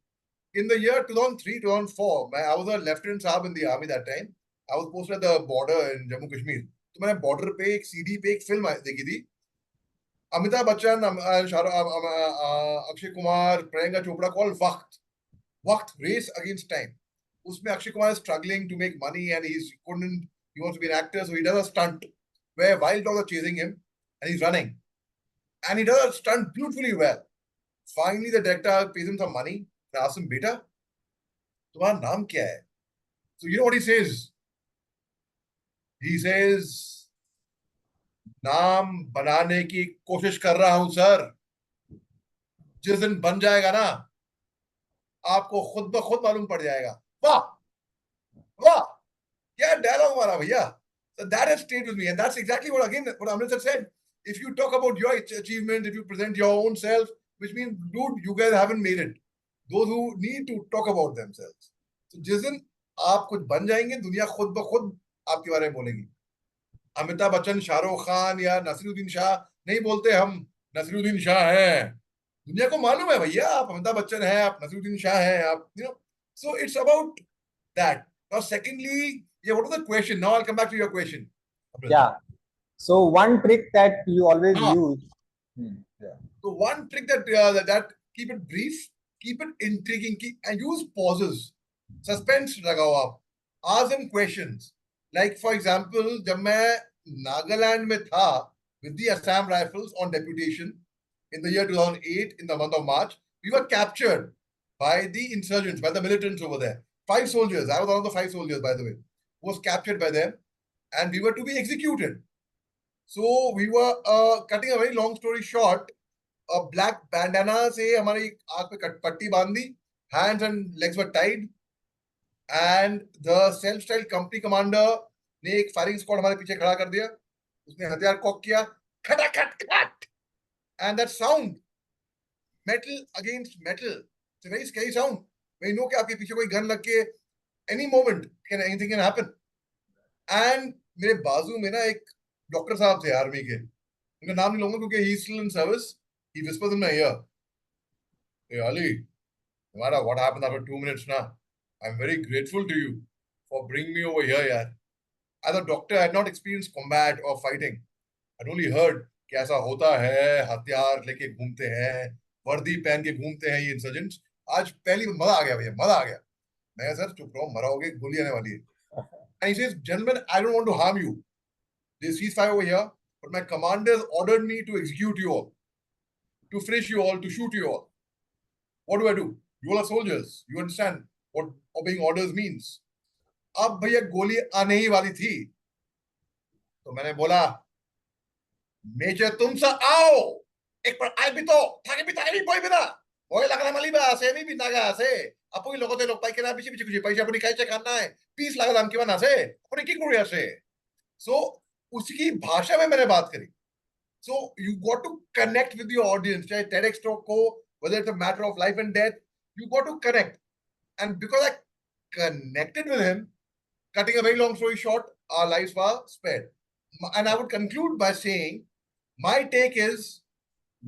In the year 2003, 2004, I was a lieutenant साहब in the army that time. I was posted at the border in Jammu Kashmir. तो मैंने border पे एक CD पे एक film देखी थी. Amitabh Bachchan, Akshay Kumar, Priyanka Chopra, called Waqt, Race Against Time. उसमें Akshay Kumar is struggling to make money and he wants to be an actor, so he does a stunt where wild dogs are chasing him and he's running. And he does a stunt beautifully well. Finally, the director pays him some money and asks him, Beta, तुम्हारा नाम क्या है? So you know what he says? He says, नाम बनाने की कोशिश कर रहा हूं सर, जिस दिन बन जाएगा ना आपको खुद ब खुद मालूम पड़ जाएगा. वाह वाह, क्या डायलॉग मारा भैया. So that has stayed with me, and that's exactly what Amrit said. If you talk about your achievement, if you present your own self which means, dude, you guys haven't made it. Those who need to talk about themselves. So जिस दिन आप कुछ बन जाएंगे, दुनिया खुद ब खुद आपके बारे में बोलेगी. अमिताभ बच्चन, शाहरुख खान या नसीरुद्दीन शाह नहीं बोलते हम नसीरुद्दीन शाह हैं. दुनिया को मालूम है भैया आप अमिताभ बच्चन हैं, आप नसीरुद्दीन शाह हैं, आप so it's about that. Now secondly, yeah, what was the question? Now I'll come back to your question. Yeah. So one trick that you always use. Yeah. So one trick that keep it brief, keep it intriguing, and use pauses, suspense लगाओ आप. Ask them questions. Like for example, जब मैं नागालैंड में था with the Assam Rifles on deputation in the year 2008 in the month of March, we were captured by the insurgents, by the militants over there. 5 soldiers. I was one of the 5 soldiers, by the way, was captured by them, and we were to be executed. So we were cutting a very long story short. A black bandana से हमारी आंख पे पट्टी बांध दी, hands and legs were tied, and the self-styled company commander ने एक firing squad हमारे पीछे खड़ा कर दिया. उसने हथियार कॉक किया, खटाखट खट, and that sound, metal against metal, it's a very scary sound. When you know कि आपके पीछे कोई गन लग के any moment anything can happen. And मेरे बाजू में ना एक डॉक्टर साहब थे आर्मी के, उनका नाम नहीं लूंगा क्योंकि he is still in service. He whispers in my ear, "Hey Ali, no matter what happened after 2 minutes now, I'm very grateful to you for bringing me over here, yaar." As a doctor, I had not experienced combat or fighting. I'd only heard कि ऐसा होता है, हथियार लेके घूमते हैं, वर्दी पहन के घूमते हैं ये इंसर्जेंट्स. आज पहली मजा आ गया भैया, मजा आ गया. मैं सर चुप रहो, मराओगे, गोली आने वाली है. And he says, "Gentlemen, I don't want to harm you. There's ceasefire over here, but my commanders ordered me to execute you all, to finish you all, to shoot you all. What do I do? You all are soldiers. You understand what obeying orders means." अब भैया गोली आने ही वाली थी, तो मैंने बोला, "major तुमसे आओ एक बार आए भी तो थाके भी ताके भी बोई बिना बोई लगना मली बा से भी बिनागा से अपुई लोगोते लोग पाई के ना बिची बिची कुछ पैसा अपनी काहे खाना है पीस लगा दाम के बना से अपनी की कुरिया से." सो उसकी भाषा में मैंने बात करी. So you got to connect with your audience. चाहे TEDx talk हो, whether it's a matter of life and death, you got to connect. And because I connected with him, cutting a very long story short, our lives were spared. And I would conclude by saying, my take is,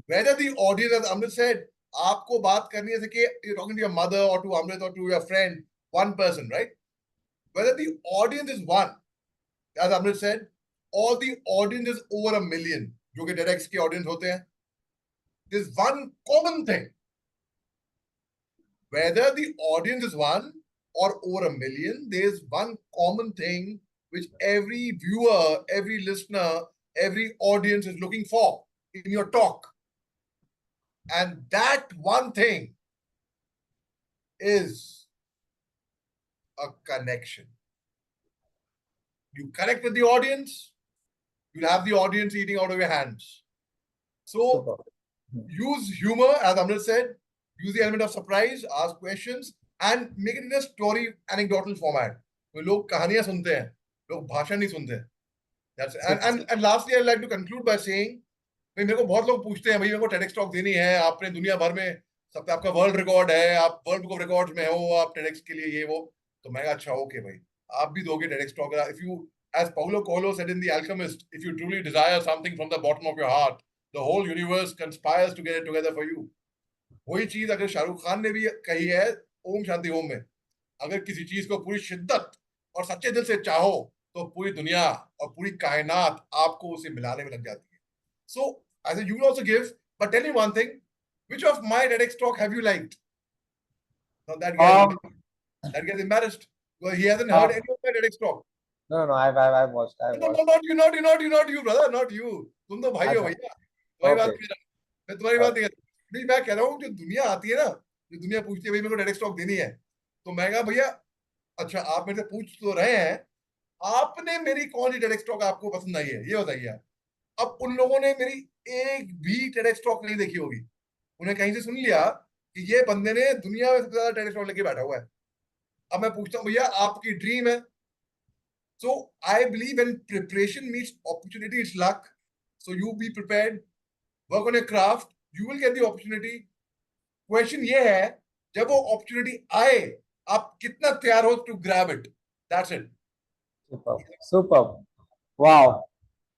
whether the audience, as Amrit said, आपको बात करनी है कि you're talking to your mother or to Amrit or to your friend, one person, right? Whether the audience is one, as Amrit said, or the audience is over 1 million, जो कि TEDx के audience होते हैं, there's one common thing. Whether the audience is one or over 1 million, there's one common thing which every viewer, every listener, every audience is looking for in your talk. And that one thing is a connection. You connect with the audience, you'll have the audience eating out of your hands. So use humor, as Amrit said, use the element of surprise, ask questions, and make it in a story anecdotal format. तो लोग कहानियां सुनते हैं, लोग भाषण नहीं सुनते. That's and lastly, I'd like to conclude by saying, भाई मेरे को बहुत लोग पूछते हैं, भाई मेरे को TEDx talk देनी है, आपने दुनिया भर में सब पे आपका वर्ल्ड रिकॉर्ड है, आप वर्ल्ड बुक ऑफ रिकॉर्ड्स में हो, आप TEDx के लिए ये वो. तो मैं अच्छा ओके भाई, आप भी दोगे TEDx talk. If you, as Paulo Coelho said in The Alchemist, if you truly desire something from the bottom of your heart, the whole universe conspires to get it together for you. वही चीज अगर शाहरुख खान ने भी कही है ओम शांति ओम में, अगर किसी चीज को पूरी शिद्दत और सच्चे दिल से चाहो तो पूरी दुनिया और पूरी कायनात आपको उसे मिलाने में लग जाती है. So I said you will also give, but tell me one thing, which of my TEDx talk have you liked? Now that guy's embarrassed because he hasn't heard any of my TEDx talk. No, I've watched. No, not you, brother, not you. तुम तो भाई हो भैया, तुम्हारी बात नहीं, मैं तुम्हारी बात नहीं. नहीं, मैं कह रहा हूँ जो दुनिया आती है ना, जो दुनिया पूछती है भाई मेरे को TEDx talk देनी है, तो मैं कहा भैया अच्छा आप मेरे से पूछ तो रहे हैं, आपने मेरी कौन सी TEDx talk आपको पसंद आई है ये बताइए. अब उन लोगों ने मेरी एक भी TEDx talk नहीं देखी होगी, उन्हें कहीं से सुन लिया कि ये बंदे ने दुनिया में सबसे ज्यादा TEDx talk लेके बैठा हुआ है. अब मैं पूछता हूँ भैया आपकी ड्रीम है. So I believe when preparation meets opportunity, it's luck. So you be prepared, work on your craft, you will get the opportunity. Question ये है, जब वो अपॉर्चुनिटी आए, आप कितना तैयार हो to grab it, that's it. Super super, wow.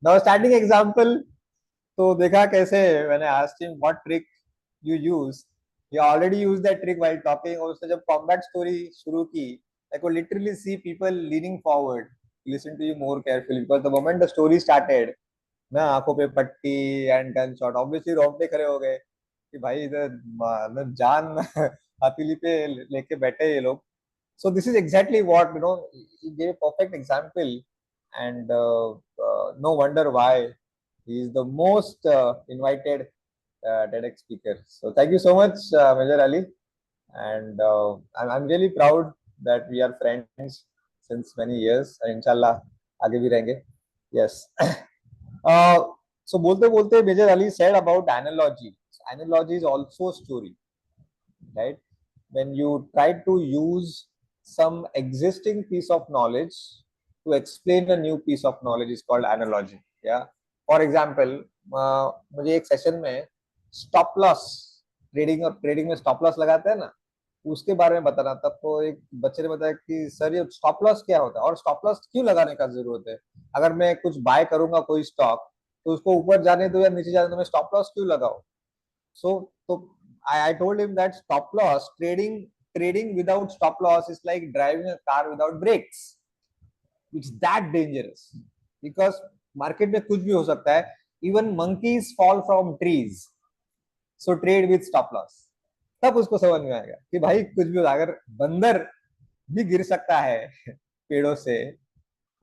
Now starting example, तो देखा कैसे मैंने asked him what trick you use, he already used that trick while talking। और उसने जब कॉम्बैट स्टोरी शुरू की, I could literally see people leaning forward, listen to you more carefully, because the moment the story started, ना आंखों पे पट्टी and gun shot, obviously रोंगटे खड़े हो गए कि भाई इधर जान हथेली पे लेके बैठे ये लोग। So this is exactly what, he gave a perfect example, and no wonder why he is the most invited TEDx speaker. So thank you so much, Major Ali, and I'm really proud that we are friends since many years, and inshallah आगे भी रहेंगे। Yes. uh, so बोलते बोलते Major Ali said about analogy. So, analogy is also story, right? When you try to use some existing piece of knowledge to explain a new piece of knowledge is called analogy. Yeah. For example, मुझे एक session में stop loss, trading में stop loss लगाते हैं ना, उसके बारे में बताना। तब तो एक बच्चे ने बताया कि सर ये स्टॉप लॉस क्या होता है और स्टॉप लॉस क्यों लगाने का जरूरत है, अगर मैं कुछ बाय करूंगा कोई स्टॉक तो उसको ऊपर जाने दो या नीचे जाने दो, मैं स्टॉप लॉस क्यों लगाऊं। So I told him that stop loss trading without stop loss is like driving a car without brakes. It's that dangerous because market में कुछ भी हो सकता है. Even monkeys fall from trees. So trade with stop loss. तब उसको समझ में आएगा कि भाई कुछ भी हो, अगर बंदर भी गिर सकता है पेड़ों से,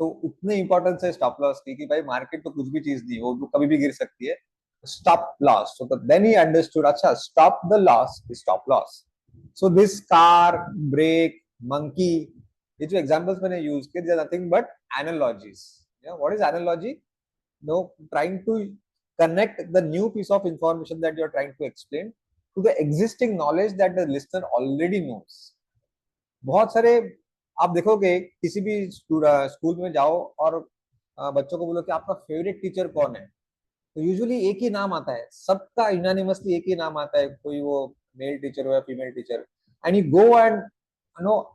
तो उतने इंपॉर्टेंस है स्टॉप लॉस की कि भाई मार्केट तो कुछ भी चीज नहीं, वो कभी भी गिर सकती है। Stop loss. So then he understood, acha, stop the loss is stop loss. So this car, brake, monkey, ये जो examples मैंने use किए, they are nothing but analogies. Yeah, what is analogy? No, trying to connect the new piece of information that you are trying to explain to the existing knowledge that the listener already knows. बहुत सारे आप देखोगे किसी भी school में जाओ और बच्चों को बोलो कि आपका फेवरेट टीचर कौन है, तो यूजुअली एक ही नाम आता है, सबका यूनानिमसली एक ही नाम आता है, कोई वो मेल टीचर हो या female teacher, and you go and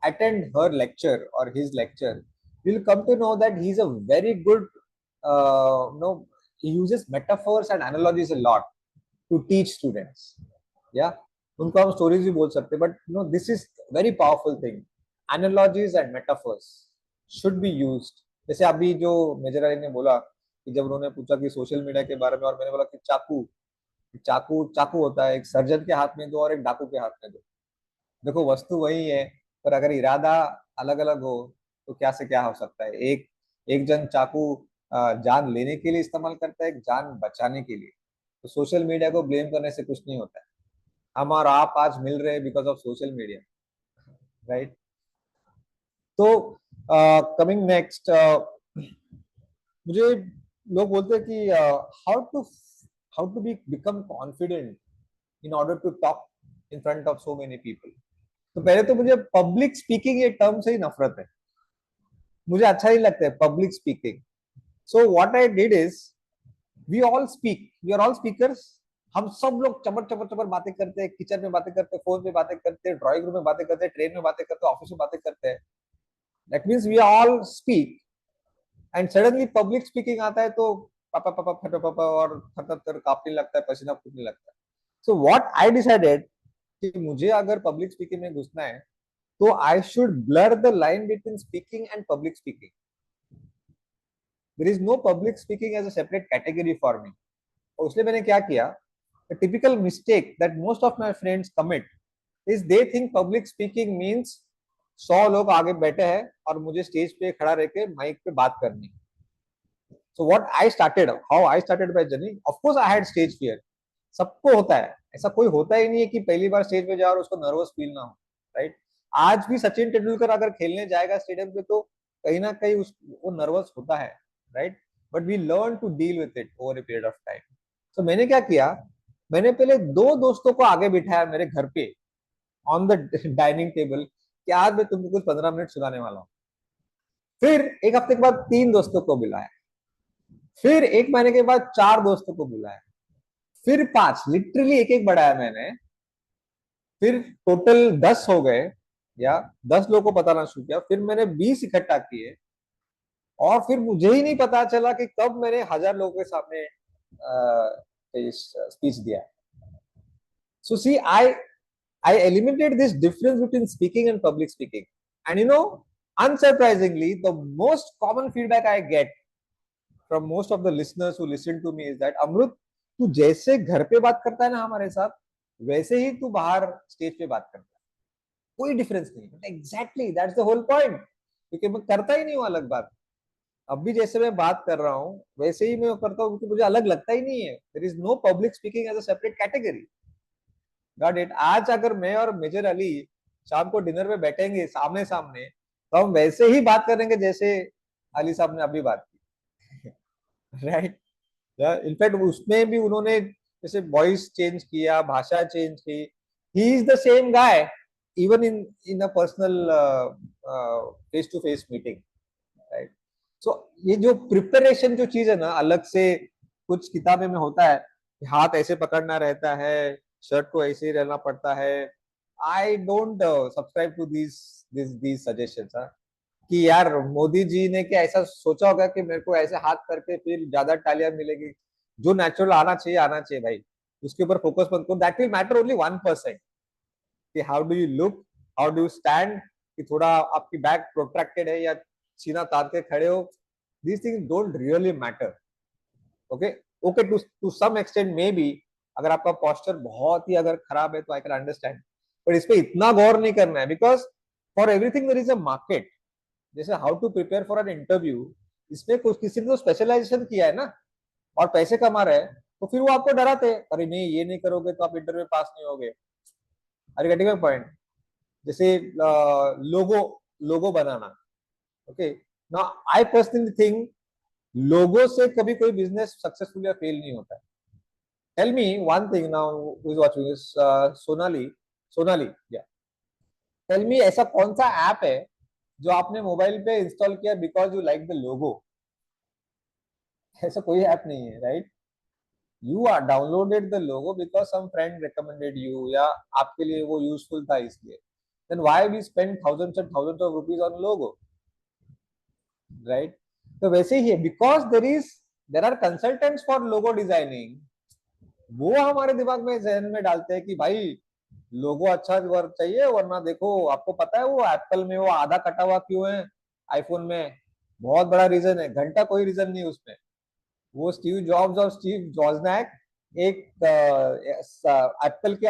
attend her lecture और his lecture, you will come to know that he is a very good, he uses metaphors and analogies a lot to teach students. Yeah, उनको हम stories भी बोल सकते हैं, but this is very powerful thing, analogies and metaphors should be used. जैसे अभी जो major Ali ने बोला कि जब उन्होंने पूछा कि सोशल मीडिया के बारे में, और मैंने बोला कि चाकू चाकू चाकू होता है, एक सर्जन के हाथ में दो और एक डाकू के हाथ में दो, देखो वस्तु वही है, पर अगर इरादा अलग अलग हो तो क्या से क्या हो सकता है। एक एक जन चाकू जान लेने के लिए इस्तेमाल करता है, एक जान बचाने के लिए। तो सोशल मीडिया को ब्लेम करने से कुछ नहीं होता है। हम और आप आज मिल रहे हैं because of social media, right. तो कमिंग नेक्स्ट, मुझे लोग बोलते हैं कि how to become confident in order to talk in front of so many people. तो पहले तो मुझे पब्लिक स्पीकिंग ये टर्म से ही नफरत है, मुझे अच्छा नहीं लगता है public speaking. So what I did is, we all speak, we are all speakers. हम सब लोग चबर चबर चबर बातें करते हैं, किचन में बातें करते हैं, फोन पे बातें करते हैं, ड्राइंग रूम में बातें करते हैं, ट्रेन में बातें करते हैं, ऑफिस में बातें करते हैं। That means we all speak, and suddenly public speaking आता है तो पापा पापा फटा पापा और थर कांपने लगता है, पसीना फूटने लगता है। सो व्हाट आई डिसाइडेड कि मुझे अगर पब्लिक स्पीकिंग में घुसना है तो I should blur the line between speaking and public speaking. There is no public speaking as a separate category for me. और इसलिए मैंने क्या किया, a typical mistake that most of my friends commit is they think public speaking means 100 लोग आगे बैठे हैं और मुझे स्टेज पे खड़ा रह के माइक पे बात करनी। So what I started, how I started my journey, of course I had stage fear, सबको होता है, ऐसा कोई होता ही नहीं है कि पहली बार स्टेज पे जाए और उसको नर्वस फील ना हो, राइट। आज भी सचिन तेंदुलकर अगर खेलने जाएगा स्टेडियम पे तो कहीं ना कहीं वो नर्वस होता है, right, but we learn to deal with it over a period of time. तो मैंने क्या किया, मैंने पहले 2 दोस्तों को आगे बिठाया मेरे घर पे ऑन द डाइनिंग टेबल कि आज मैं तुमको कुछ 15 मिनट सुनाने वाला हूँ। फिर एक हफ्ते के बाद 3 दोस्तों को बुलाया, फिर 1 महीने के बाद 4 दोस्तों को बुलाया, फिर 5 लिटरली एक एक बढ़ाया मैंने, फिर टोटल 10 हो गए, या 10 लोगों को बताना शुरू किया, फिर मैंने 20 इकट्ठा किए, और फिर मुझे ही नहीं पता चला कि कब मैंने 1000 लोगों के सामने स्पीच दिया. सो सी, I eliminated this difference between speaking and public speaking. And unsurprisingly, the most common feedback I get from most of the listeners who listen to me is that Amrut, तू जैसे घर पे बात करता है ना हमारे साथ, वैसे ही तू बाहर स्टेज पे बात करता है, कोई डिफरेंस नहीं. But exactly that's the whole point, क्योंकि मैं करता ही नहीं हूँ अलग बात. अब भी जैसे मैं बात कर रहा हूँ वैसे ही मैं करता हूँ, क्योंकि मुझे अलग लगता ही नहीं है. There is no public speaking as a separate category. Got it. आज अगर मैं और मेजर अली शाम को डिनर पे बैठेंगे सामने सामने, तो हम वैसे ही बात करेंगे जैसे अली साहब ने अभी बात की. राइट. इनफैक्ट उसमें भी उन्होंने जैसे वॉइस चेंज किया, भाषा चेंज की. He is the same guy even in in a personal face to face meeting. Right. So ये जो प्रिपरेशन जो चीज है ना, अलग से कुछ किताबें में होता है, हाथ ऐसे पकड़ना रहता है, शर्ट को ऐसे ही रहना पड़ता है. I don't subscribe to these suggestions. कि यार मोदी जी ने क्या ऐसा सोचा होगा कि मेरे को ऐसे हाथ करके फिर ज्यादा तालियां मिलेगी? जो नेचुरल आना चाहिए भाई, उसके ऊपर फोकस मत करो. That will matter only 1%. कि how do you look, how do you stand, कि थोड़ा आपकी बैक प्रोट्रैक्टेड है या सीना तान के खड़े हो. These things don't really matter. Okay. Okay, to some extent may be, अगर आपका पोस्चर बहुत ही अगर खराब है तो आई कैन अंडरस्टैंड, पर इस पे इतना गौर नहीं करना है. Because for everything there is a market. जैसे how to prepare for an interview, इसमें कुछ किसी ने तो स्पेशलाइजेशन किया है ना, और पैसे कमा रहे हैं, तो फिर वो आपको डराते हैं, अरे नहीं ये नहीं करोगे तो आप इंटरव्यू पास नहीं होगे. अरे गेटिंग माय पॉइंट. जैसे लोगो लोगो बनाना. Okay. Now I personally think logo से कभी कोई बिजनेस सक्सेसफुल या फेल नहीं होता है. Tell me one thing now, who is watching this, Sonali. Sonali, या टेल मी, ऐसा कौन सा ऐप है जो आपने मोबाइल पे इंस्टॉल किया because you like the logo? ऐसा कोई ऐप नहीं है. Right. You are downloaded the logo because some friend recommended you, या आपके लिए वो यूजफुल था इसलिए. Then why we spend thousands and thousands of rupees on logo? Right. तो वैसे ही है, because there are consultants for logo designing. वो हमारे दिमाग में जहन में डालते हैं कि भाई लोगो अच्छा वर्क चाहिए, वरना देखो आपको पता है वो एप्पल में वो आधा कटा हुआ क्यों है, आईफोन में बहुत बड़ा रीजन है, घंटा कोई रीजन नहीं उसमें. वो स्टीव जॉब्स और स्टीव जॉर्जनैक एक एप्पल के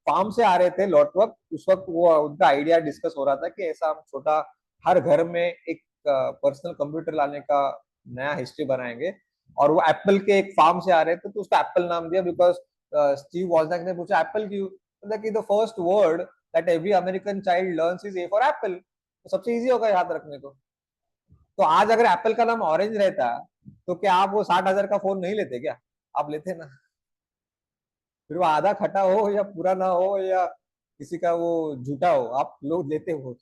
फार्म से आ रहे थे लौट वक्त. उस वक्त वो उनका आइडिया डिस्कस हो रहा था कि ऐसा हम छोटा हर घर में एक पर्सनल कंप्यूटर लाने का नया हिस्ट्री बनाएंगे. और वो एप्पल के एक फार्म से आ रहे थे, तो उसका एप्पल नाम दिया. बिकॉज स्टीव वॉजनैक ने पूछा एप्पल क्यों, मतलब कि the first word that every American child learns is A for Apple. तो सबसे इजी होगा याद रखने को. तो आज अगर एप्पल का नाम ऑरेंज रहता, तो क्या आप वो 60,000 का फोन नहीं लेते क्या? आप लेते ना. फिर वो आधा खटा हो या पूरा ना हो, या किसी का वो झूठा हो, आप लोग लेते हो.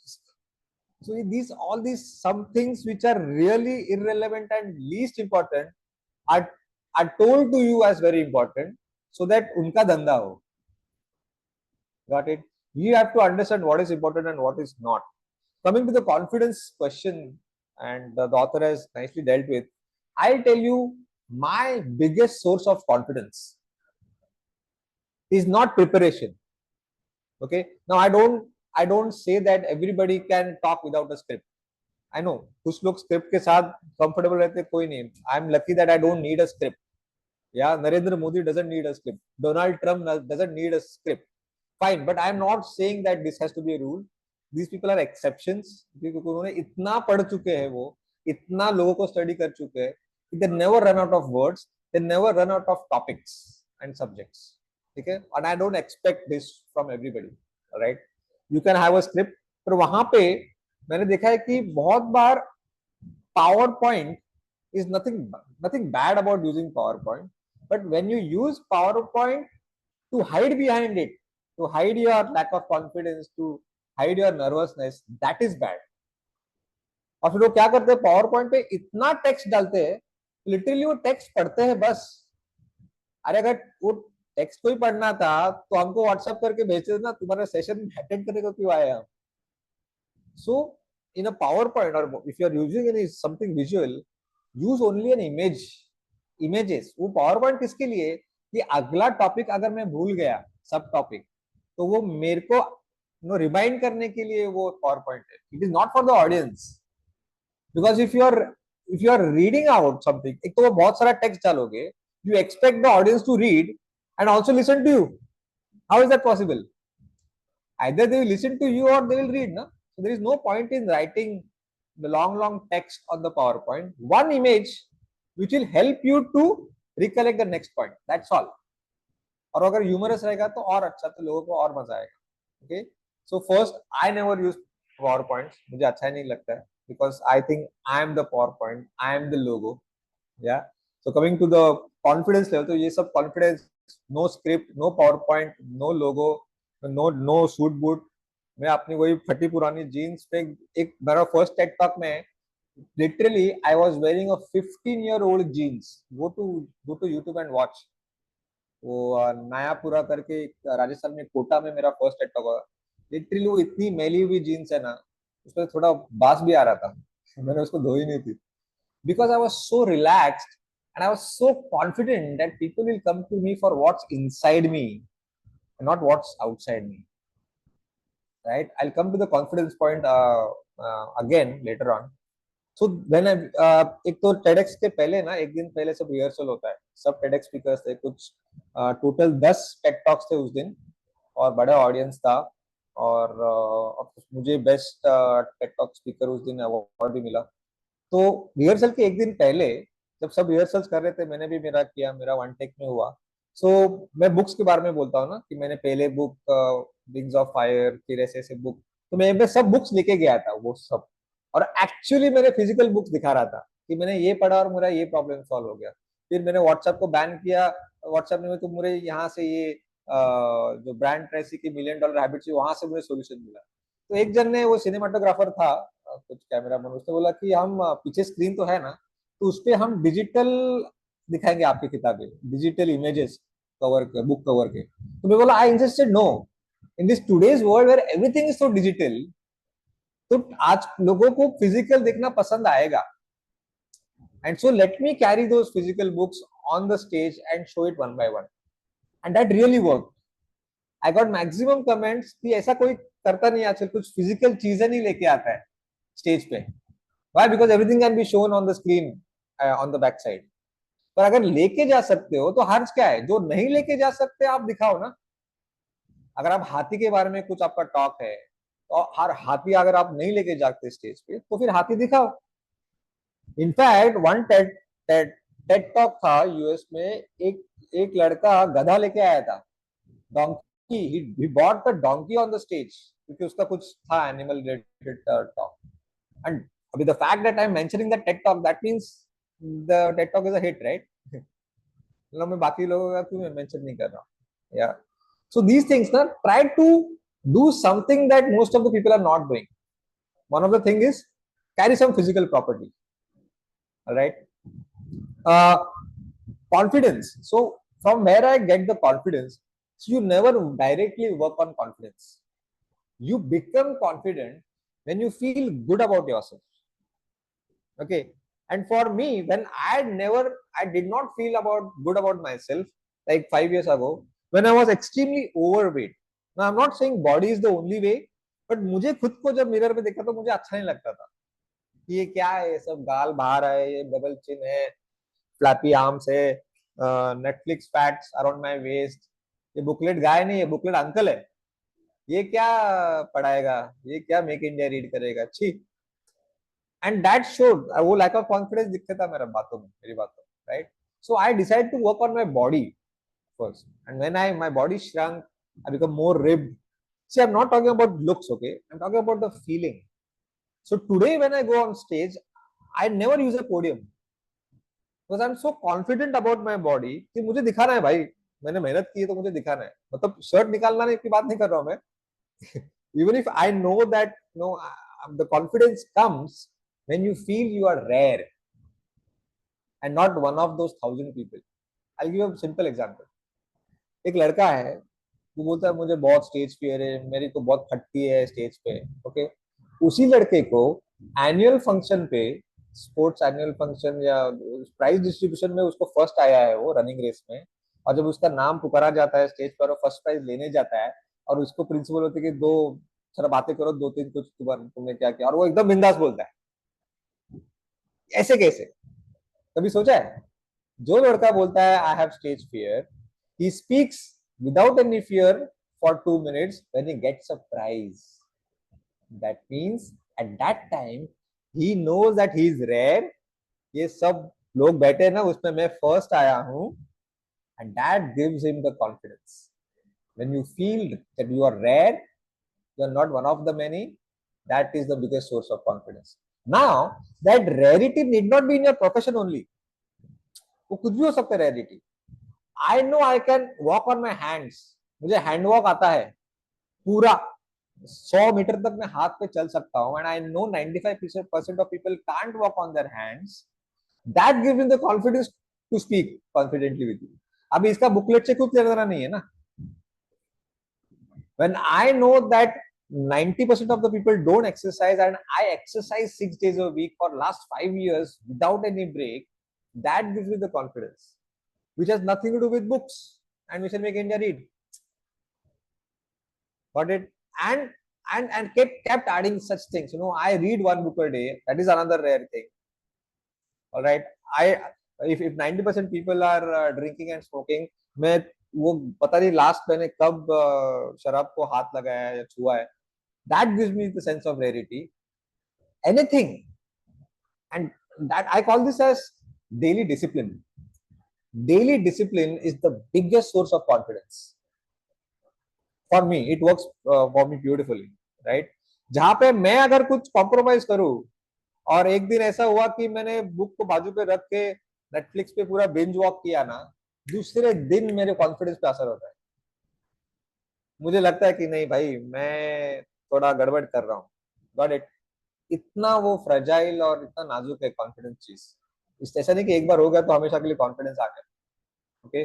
So these all these some things which are really irrelevant and least important are are told to you as very important, so that उनका धंधा हो. Got it? You have to understand what is important and what is not. Coming to the confidence question, and the author has nicely dealt with, I'll tell you my biggest source of confidence is not preparation. Okay. Now I don't say that everybody can talk without a script. I know कुछ लोग script के साथ comfortable रहते, कोई नहीं. I am lucky that I don't need a script. या Narendra Modi doesn't need a script, Donald Trump doesn't need a script. Fine, but I am not saying that this has to be a rule. These people are exceptions, क्योंकि उन्होंने इतना पढ़ चुके हैं, वो इतना लोगों को स्टडी कर चुके हैं, they never run out of words, they never run out of topics and subjects. ठीक है. And I don't expect this from everybody. Right. You can have a script, पर वहां पे मैंने देखा है कि बहुत बार PowerPoint is nothing bad about using PowerPoint, but when you use PowerPoint to hide behind it, to hide your lack of confidence, to hide your nervousness, that is bad. और फिर वो क्या करते हैं, पावर पॉइंट पे इतना text डालते हैं, लिटरली वो टेक्स्ट पढ़ते हैं बस. अरे अगर वो टेक्स्ट को ही पढ़ना था तो हमको व्हाट्सएप करके भेजते ना, तुम्हारा सेशन अटेंड करने को क्यों आए हम. So in a PowerPoint, or if you are using any something visual, use only an image, images. वो PowerPoint किसके लिए, कि अगला टॉपिक अगर मैं भूल गया सब टॉपिक, तो वो मेरे को रिमाइंड करने के लिए वो PowerPoint है. It is not for the audience. Because if you are reading out something, एक तो वो बहुत सारा टेक्स्ट डालोगे, you expect the audience to read and also listen to you. How is that possible? Either they will listen to you or they will read, na? So there is no point in writing the long text on the PowerPoint. One image which will help you to recollect the next point. That's all. और अगर humerus रहेगा तो और अच्छा, तो लोगों को और मजा आएगा. Okay, so first I never use PowerPoint. मुझे अच्छा नहीं लगता है, because I think I am the PowerPoint, I am the logo. Yeah so coming to the confidence level, तो ये सब confidence, no script, no PowerPoint, no logo, no suit boot. मैं अपनी वही फटी पुरानी जीन्स पे, एक मेरा फर्स्ट टेड टॉक में literally I was wearing a 15-year-old jeans. Go to YouTube and watch. वो नयापुरा करके राजस्थान में कोटा में मेरा फर्स्ट टेड टॉक हुआ. लिटरली वो इतनी मैली हुई जीन्स है ना, उस पर थोड़ा बास भी आ रहा था. मैंने उसको धोई नहीं थी, because I was so relaxed and I was so confident that people will come to me for what's inside me and not what's outside me. Right? I'll come to the confidence point again later on. So when I एक तो TEDx के पहले ना, एक दिन पहले सब rehearsal होता है. सब TEDx स्पीकर्स थे, कुछ टोटल 10 टेड टॉक्स थे उस दिन, और बड़ा ऑडियंस था. और मुझे बेस्ट टेड टॉक स्पीकर उस दिन अवार्ड भी मिला. तो रिहर्सल के एक दिन पहले जब सब रिहर्सल्स कर रहे थे, मैंने भी मेरा किया, मेरा वन टेक में हुआ. सो मैं बुक्स के बारे में बोलता हूँ ना, कि मैंने पहले बुक विंग्स ऑफ फायर, फिर ऐसे ऐसे बुक, तो मैं सब बुक्स लेके गया था वो सब. और एक्चुअली मैंने फिजिकल बुक्स दिखा रहा था कि मैंने ये पढ़ा और मेरा ये प्रॉब्लम सॉल्व हो गया. फिर मैंने व्हाट्सएप को बैन किया. व्हाट्सएप में तो मुझे यहाँ से ये जो ब्रांड ट्रेसी की $1 million हैबिट थी, वहां से मुझे सोल्यूशन मिला. तो एक जन ने, वो सिनेमाटोग्राफर था, कुछ कैमरा मैन, उसने बोला कि हम पीछे स्क्रीन तो है ना, तो उस पर हम डिजिटल दिखाएंगे आपकी किताबें, डिजिटल इमेजेस कवर के, बुक कवर के. तो मैं बोला, I insisted no, in this today's world where everything is so digital, तो आज लोगों को फिजिकल देखना पसंद आएगा. And so let me carry those physical books on the stage and show it one by one. And that really work. I got maximum comments कि ऐसा कोई करता नहीं आजकल, कुछ फिजिकल चीजें नहीं लेके आता है स्टेज पे. Why? Because everything can be shown on the screen, on the back side. पर अगर लेके जा सकते हो तो हर्ज क्या है? जो नहीं लेके जा सकते आप दिखाओ ना. अगर आप हाथी के बारे में कुछ आपका टॉक है, तो हर हाथी अगर आप नहीं लेके जाते स्टेज पे, तो फिर हाथी दिखाओ. In fact one Ted Ted Ted talk था यूएस में, एक लड़का गधा लेके आया था, donkey. He bought the donkey on the stage, क्योंकि उसका कुछ था animal related talk. And with the fact that I'm mentioning the TED Talk, that means the TED Talk is a hit, right? मतलब मैं बाकी लोगों का क्यों मेंशन नहीं कर रहा हूँ. Yeah. So these things, ना, try to do something that most of the people are not doing. One of the thing is carry some physical property. All right. Uh, Confidence. So from where I get the confidence, so you never directly work on confidence. You become confident when you feel good about yourself. Okay. And for me, when I did not feel good about myself, like 5 years ago, when I was extremely overweight. Now I'm not saying body is the only way, but मुझे खुद को जब mirror में देखा तो मुझे अच्छा नहीं लगता था. ये क्या है, सब गाल बाहर है, ये डबल चिन है, फ्लैपी आर्म्स है, Netflix facts around my waist. ये बुकलेट गाय नहीं है, बुकलेट अंकल है. ये क्या पढ़ाएगा, ये क्या मेक इंडिया रीड करेगा, छी. And that showed वो lack of confidence दिखता था मेरा बातों में, मेरी बातों में, right? So I decided to work on my body first, and when my body shrunk, I become more ribbed. See, I'm not talking about looks, okay? I'm talking about the feeling. So today when I go on stage, I never use a podium because I'm so confident about my body कि मुझे दिखाना है भाई, मैंने मेहनत की है तो मुझे दिखाना है. मतलब शर्ट निकालना की बात नहीं कर रहा हूँ मैं. Even if I know that, the confidence comes when you feel you are rare and not one of those 1,000 people. I'll give you a simple example. एक लड़का है, वो बोलता है मुझे बहुत स्टेज फियर है, मेरी को बहुत फटती है स्टेज पे, ओके। उसी लड़के को एनुअल फंक्शन पे, स्पोर्ट्स एनुअल फंक्शन या प्राइज डिस्ट्रीब्यूशन में उसको फर्स्ट आया है वो रनिंग रेस में, और जब उसका नाम पुकारा जाता है स्टेज पर और फर्स्ट प्राइज लेने जाता है, और उसको प्रिंसिपल होती है कि दो सर बातें करो, दो तीन कुछ तुमने क्या किया, और वो एकदम बिंदास बोलता है। ऐसे कैसे? कभी सोचा है? जो लड़का बोलता है I have stage fear, he speaks without any fear for 2 minutes when he gets a prize. That means at that time he knows that he is rare. ये सब लोग बैठे हैं ना, उसमें मैं फर्स्ट आया हूं, and that gives him the confidence. When you feel that you are rare, you are not one of the many, that is the biggest source of confidence. Now that rarity need not be in your profession only. वो कुछ भी हो सकता है rarity. I know I can walk on my hands. मुझे hand walk आता है पूरा, 100 मीटर तक मैं हाथ पे चल सकता हूँ, and I know 95% of people can't walk on their hands. That gives me the confidence to speak confidently with you. अभी इसका बुकलेट से कुछ लेना नहीं है ना। When I know that 90% of the people don't exercise and I exercise 6 days a week for last 5 years without any break, that gives me the confidence, which has nothing to do with books and Mission Make India Read. Got it? And kept adding such things. I read one book a day. That is another rare thing. All right. If 90% people are drinking and smoking, मैं वो पता नहीं last मैंने कब शराब को हाथ लगाया है या छुआ है. That gives me the sense of rarity. Anything, and that I call this as daily discipline. Daily discipline is the biggest source of confidence. For me, it works for me beautifully, right? जहां पे मैं अगर कुछ compromise करूं, और एक दिन ऐसा हुआ कि मैंने बुक को बाजू पे रख के नेटफ्लिक्स पे पूरा बिंज वॉक किया ना, दूसरे दिन मेरे कॉन्फिडेंस पे असर होता है. मुझे लगता है कि नहीं भाई, मैं थोड़ा गड़बड़ कर रहा हूँ. Got it? इतना वो फ्रेजाइल और इतना नाजुक है कॉन्फिडेंस चीज. इस ऐसा नहीं कि एक बार हो गया तो हमेशा के लिए कॉन्फिडेंस आ गया. Okay,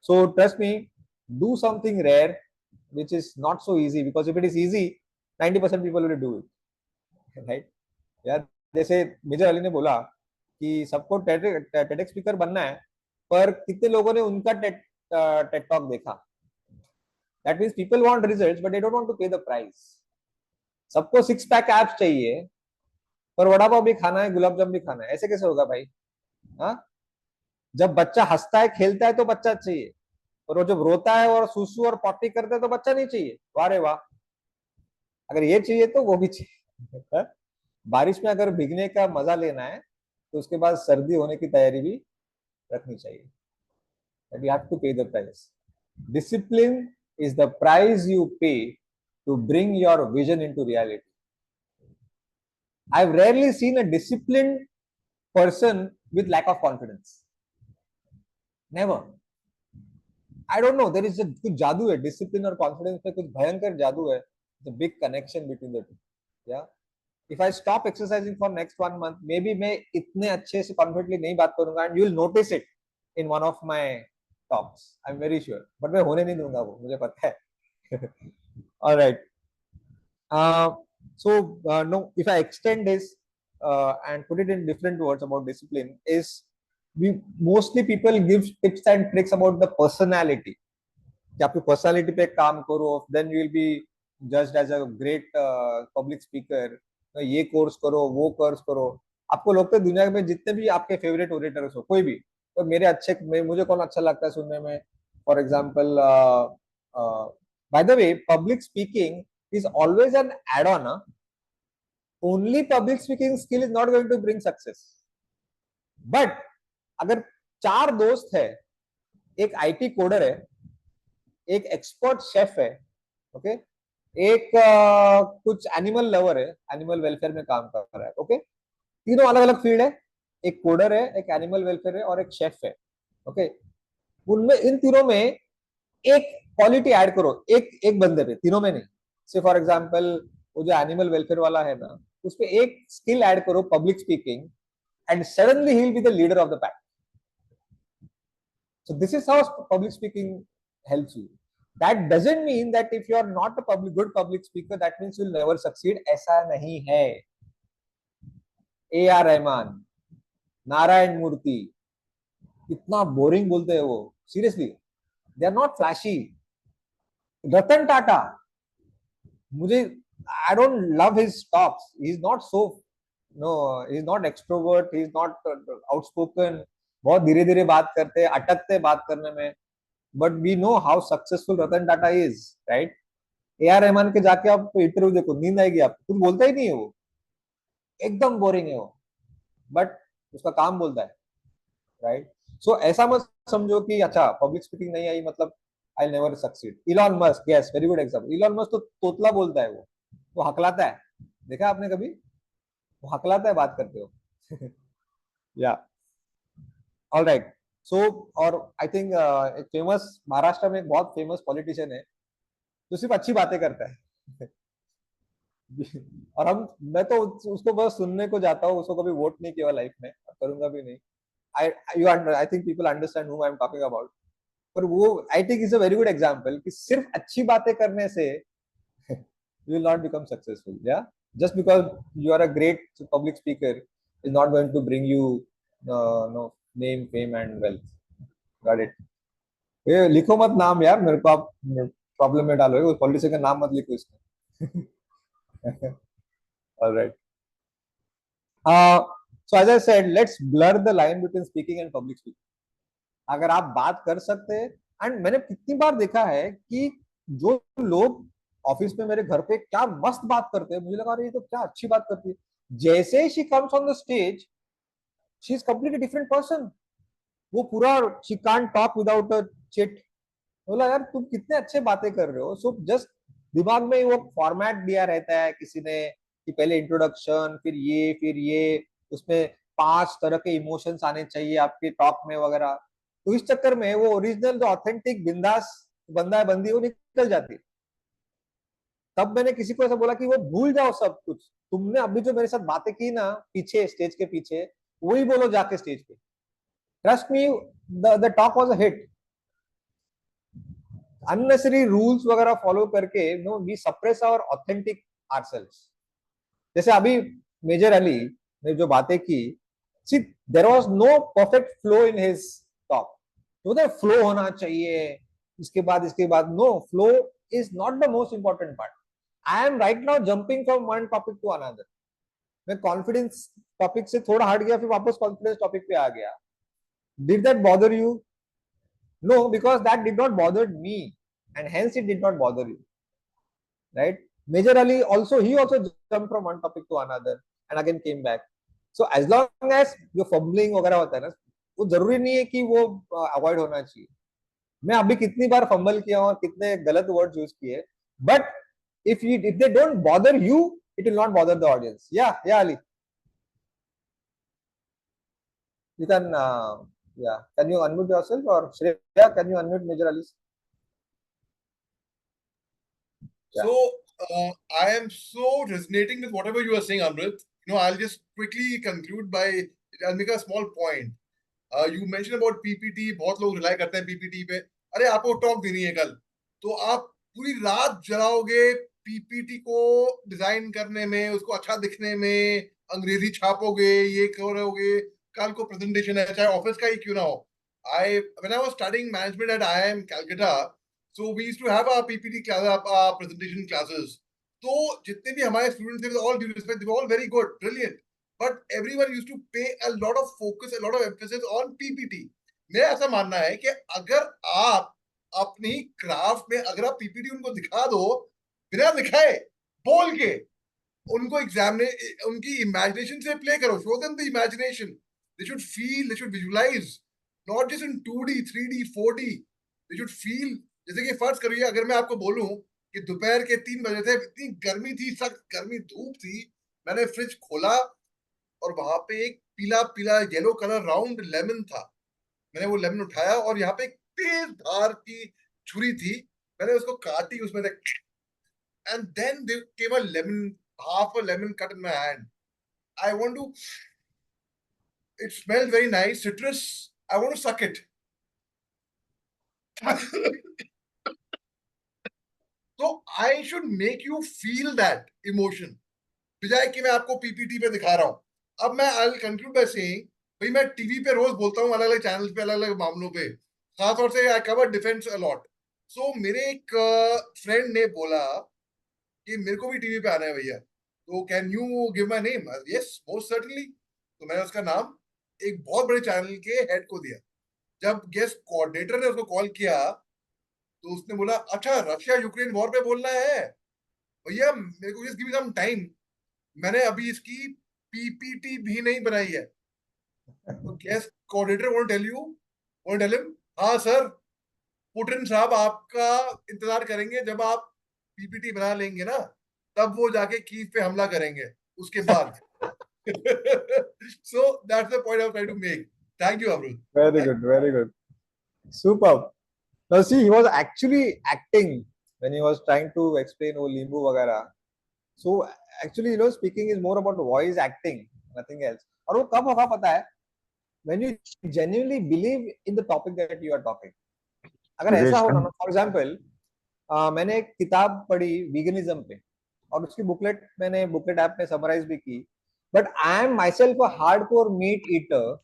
so trust me, do something rare which is not so easy, because if it is easy 90% people will do it, right? यार, जैसे मेजर अली ने बोला कि सबको टेड स्पीकर बनना है, पर कितने लोगों ने उनका टेड टॉक देखा? That means people want results but they don't want to pay the price. सबको सिक्स पैक एब्स चाहिए, पर वड़ा पाव भी खाना है, गुलाब जामुन भी खाना है. ऐसे कैसे होगा भाई? हाँ, जब बच्चा हंसता है खेलता है तो बच्चा चाहिए, और वो जब रोता है और सुसु और पॉटी करता है तो बच्चा नहीं चाहिए. वाह रे वाह, अगर ये चाहिए तो वो भी चाहिए. बारिश में अगर भीगने का मजा लेना है तो उसके बाद सर्दी होने की तैयारी भी रखनी चाहिए. You have to pay the price. Discipline is the price you pay to bring your vision into reality. I've rarely seen a disciplined person with lack of confidence. Never. I don't know. There is कुछ जादू है discipline और confidence पे, कुछ भयंकर जादू है. The big connection between the two. Yeah. If I stop exercising for next 1 month, maybe मैं इतने अच्छे से कॉन्फिडेंटली नहीं बात करूंगा, and you will notice it in one of my talks. I'm very sure. But मैं होने नहीं दूंगा वो, मुझे पता है. All right. No, if I extend this and put it in different words about discipline, is we mostly people give tips and tricks about the personality. कि आपकी पर्सनालिटी पे काम करो, then you will be judged as a great public speaker. ये course करो, वो course करो. आपको लगता है दुनिया में जितने भी आपके फेवरेट ओरेटर्स हो, कोई भी, तो मुझे कौन अच्छा लगता है सुनने में? For example, by the way, public speaking is always an add-on. Only public speaking skill is not going to bring success. But अगर 4 दोस्त है, एक आईटी कोडर है, एक एक्सपर्ट शेफ है, ओके, एक कुछ एनिमल लवर है, एनिमल वेलफेयर में काम कर रहा है, ओके, तीनों अलग अलग फील्ड है. एक कोडर है, एक एनिमल वेलफेयर है और एक शेफ है, ओके. उनमें इन तीनों में एक क्वालिटी ऐड करो, एक बंदे पे, तीनों में नहीं. से फॉर एग्जांपल, वो जो एनिमल वेलफेयर वाला है ना, उस पे एक स्किल ऐड करो, public speaking, and suddenly he will be the leader of the pack. So this is how public speaking helps you. That doesn't mean that if you are not a good public speaker, that means you'll never succeed. ऐसा नहीं है. A.R. Rahman, Narayan मूर्ति, कितना boring बोलते हैं वो. Seriously, they are not flashy. Ratan Tata, मुझे, I don't love his talks. He's not so, no, he's not extrovert. He's not outspoken. बहुत धीरे धीरे बात करते हैं, अटकते बात करने में. But we know how successful Ratan Tata is, right? A.R. Rahman के जाके आप इंटरव्यू देखो, नींद आएगी आपको. कुछ बोलता ही नहीं है वो, एकदम बोरिंग है वो. बट उसका काम बोलता है, राइट? सो ऐसा मत समझो कि अच्छा पब्लिक स्पीकिंग नहीं आई मतलब I never succeed. Elon Musk, yes, very good example. Elon Musk तो तोतला बोलता है वो हकलाता है. देखा आपने कभी? वो हकलाता है बात करते हो. या, ऑल राइट. सो, और आई थिंक एक फेमस, महाराष्ट्र में एक बहुत फेमस पॉलिटिशियन है जो सिर्फ अच्छी बातें करता है. और मैं तो उसको बस सुनने को जाता हूँ. उसको कभी वोट नहीं किया लाइफ में, करूंगा भी नहीं. I think people understand whom I'm talking about. पर वो I think is a very good example कि सिर्फ अच्छी बातें करने से you will not become successful. Yeah, just because you are a great public speaker is not going to bring you no name, fame and wealth. Got it? ये लिखो मत नाम यार, मेरे को आप प्रॉब्लम में डालोगे. पॉलिटिशियन का नाम मत लिखो इसमें. All right. So as I said, let's blur the line between speaking and public speaking. अगर आप बात कर सकते हैं, एंड मैंने कितनी बार देखा है कि जो लोग ऑफिस में मेरे घर पे क्या मस्त बात करते हैं, मुझे लगा रही है तो क्या अच्छी बात करती है. जैसे she comes on the stage, she is completely different person. वो पूरा, she can't talk without a chit. बोला यार तुम कितने अच्छे बातें कर रहे हो. सो जस्ट दिमाग में वो फॉर्मेट दिया रहता है किसी ने कि पहले इंट्रोडक्शन, फिर ये उसमें 5 तरह के इमोशंस आने चाहिए आपके टॉक में वगैरह. तो इस चक्कर में वो ओरिजिनल जो ऑथेंटिक बिंदास बंदा है, बंदी, वो निकल जाती है. तब मैंने किसी को ऐसा बोला कि वो भूल जाओ सब कुछ. तुमने अभी जो मेरे साथ बातें की ना पीछे, स्टेज के पीछे, वही बोलो जाके स्टेज पे. Trust me, the talk was a hit. Unnecessary rules वगैरह फॉलो करके no we suppress our authentic ourselves. जैसे अभी मेजर अली ने जो बातें की, see there was no perfect flow in his talk. तो फ्लो होना चाहिए, इसके बाद no, flow is not the most important part. I am right now jumping from one topic to another. मैं कॉन्फिडेंस टॉपिक से थोड़ा हट गया, फिर वापस कॉन्फिडेंस टॉपिक पे आ गया. Did that bother you? No, because that did not bother me, and hence it did not bother you, right? Major Ali also, he also jumped from one topic to another and again came back. So as long as जो fumbling वगैरह होता है ना, वो जरूरी नहीं है कि वो अवॉइड होना चाहिए. मैं अभी कितनी बार फंबल किया और कितने गलत वर्ड यूज किए, but if they don't bother you, it will not bother the audience. Yeah, Ali, you can yeah, can you unmute yourself, or Shreya, can you unmute Major Ali? Yeah. So, I am so resonating with whatever you are saying, Amrit. I'll just quickly conclude by, I'll make a small point. You mentioned about PPT. बहुत लोग rely करते हैं PPT पे. अरे आपको talk देनी है कल, तो आप पूरी रात जलाओगे PPT को डिजाइन करने में, उसको अच्छा दिखने में, अंग्रेजी छापोगे, ये करोगे. कल को प्रेजेंटेशन है, चाहे ऑफिस का ही क्यों ना हो. When I was studying management at IIM Calcutta, so we used to have our PPT class, our presentation classes. तो जितने भी हमारे स्टूडेंट्स थे, with all due respect, they were all very good, brilliant. But everyone used to pay a lot of focus, a lot of emphasis on PPT. मेरा ऐसा मानना है कि अगर आप अपनी क्राफ्ट में अगर आप PPT उनको दिखा दो, बिना दिखाए, बोल के, उनको उनकी इमेजिनेशन से प्ले करो. Show them the imagination. They should feel, they should visualize, not just in 2D, 3D, 4D. They should feel. जैसे कि फर्ज करिए, अगर मैं आपको बोलूं कि दोपहर के 3 बजे थे, इतनी गर्मी थी, सख्त गर्मी धूप थी, मैंने फ्रिज खोला और वहां पे एक पीला पीला येलो कलर राउंड लेमन था. मैंने वो लेमन उठाया और यहाँ पे एक तेज धार की छुरी थी, मैंने उसको काटी, उसमें and then there came a lemon, half a lemon cut in my hand. I want to, it smelled very nice, citrus. I want to suck it. तो I should make you feel that emotion, बजाय कि मैं आपको PPT पे दिखा रहा हूं। अब मैं आई कंक्लूड बाय सेइंग, भाई मैं टीवी पे रोज बोलता हूँ अलग अलग चैनल्स पे अलग अलग मामलों पे, खासतौर से आई कवर डिफेंस अलॉट। सो मेरे एक फ्रेंड ने बोला कि मेरे को भी टीवी पे आना है भैया, तो can you give my name? Yes most certainly. तो मैंने उसका नाम एक बहुत बड़े चैनल के हेड को दिया। जब गेस्ट कोऑर्डिनेटर ने उसको कॉल किया तो उसने बोला, अच्छा रशिया यूक्रेन वॉर पे बोलना है भैया, मेरे को just give me some time, मैंने अभी इसकी पीपीटी भी नहीं बनाई है। तो guest coordinator won't tell him, हाँ सर पुटिन साहब आपका इंतजार करेंगे, जब आप पीपीटी बना लेंगे ना तब वो जाके कीव पे हमला करेंगे उसके बाद। So that's the point I'm trying to make. Thank you, Amrut. Very good, very good. Superb. Now see, he was actually acting when he was trying to explain वो limbu वगैरह. So actually, speaking is more about voice acting, nothing else. और वो कब होगा पता है? When you genuinely believe in the topic that you are talking. अगर ऐसा हो ना, फॉर एग्जाम्पल मैंने एक किताब पढ़ी वीगनिज्म पे, और उसकी बुकलेट ऐप में समराइज भी की, but I am myself a hardcore meat eater,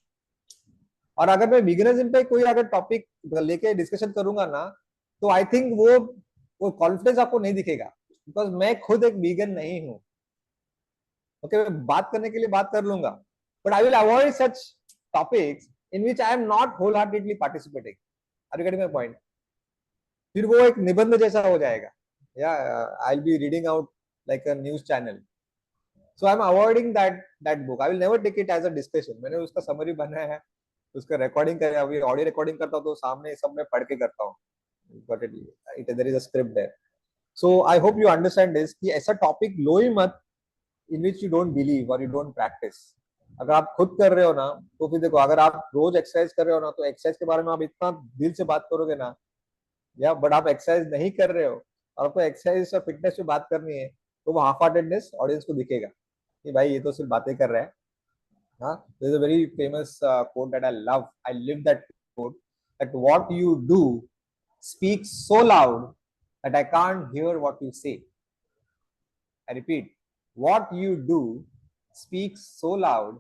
और अगर मैं वीगनिज्म पे कोई अगर टॉपिक लेके डिस्कशन करूंगा ना, तो आई थिंक वो कॉन्फिडेंस आपको नहीं दिखेगा, बिकॉज मैं खुद एक वीगन नहीं हूँ। ओके, बात करने के लिए बात कर लूंगा, but I will avoid such topics in which I am not wholeheartedly participating. Are you getting my point? फिर वो एक निबंध जैसा हो जाएगा, या I will be reading out like a news channel. So I am avoiding that book. I will never take it as a discussion. मैंने उसका समरी बनाया है, उसका रिकॉर्डिंग कर, अभी ऑडियो रिकॉर्डिंग करता हूँ तो सामने सब में पढ़ के करता हूँ। Got it? There is a script there. So I hope you understand this, कि ऐसा टॉपिक लो ही मत in which you don't believe और यू डोंट प्रैक्टिस। अगर आप खुद कर रहे हो ना, तो फिर देखो, अगर आप रोज एक्सरसाइज कर रहे हो ना, तो एक्सरसाइज के बारे में आप इतना दिल से बात करोगे ना, या बट आप एक्सरसाइज नहीं कर रहे हो और आपको एक्सरसाइज और फिटनेस पे बात करनी है, तो वो हाफ हार्टेडनेस ऑडियंस को दिखेगा कि भाई ये तो सिर्फ बातें कर रहा है। हाँ, there is a very famous quote that I love, I live that quote, that what you do speak so loud that I can't hear what you say. I repeat, what you do speak so loud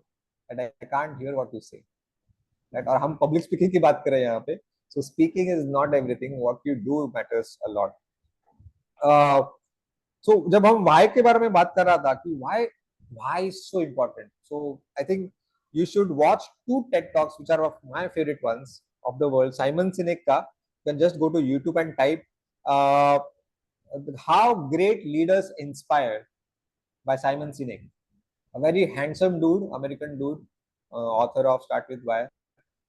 that I can't hear what you say. That, और हम public speaking की बात करें यहाँ पे, so speaking is not everything, what you do matters a lot. So जब हम why के बारे में बात कर रहा था कि why is so important, so I think you should watch 2 TED talks which are of my favorite ones of the world. Simon Sinek का, you can just go to YouTube and type uh, how great leaders inspire by Simon Sinek, a very handsome dude, American dude, author of Start With Why.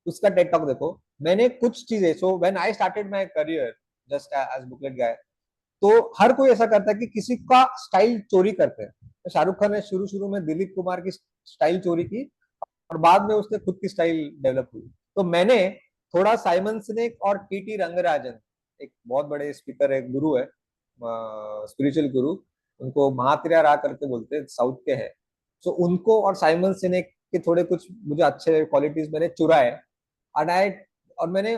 उसका TED talk देखो। मैंने कुछ चीजें, so when I started my career just as booklet guy, तो हर कोई ऐसा करता है कि किसी का स्टाइल चोरी करते हैं। तो शाहरुख खान ने शुरू शुरू में दिलीप कुमार की स्टाइल चोरी की, और बाद में उसने खुद की स्टाइल डेवलप हुई। तो मैंने थोड़ा साइमन सिनेक और टीटी रंगराजन, एक बहुत बड़े स्पीकर है, गुरु है, स्पिरिचुअल गुरु, उनको महात्रिया रा करके बोलते हैं, साउथ के हैं। सो उनको और साइमन सिनेक के थोड़े कुछ मुझे अच्छे क्वालिटीज मैंने चुराए, और मैंने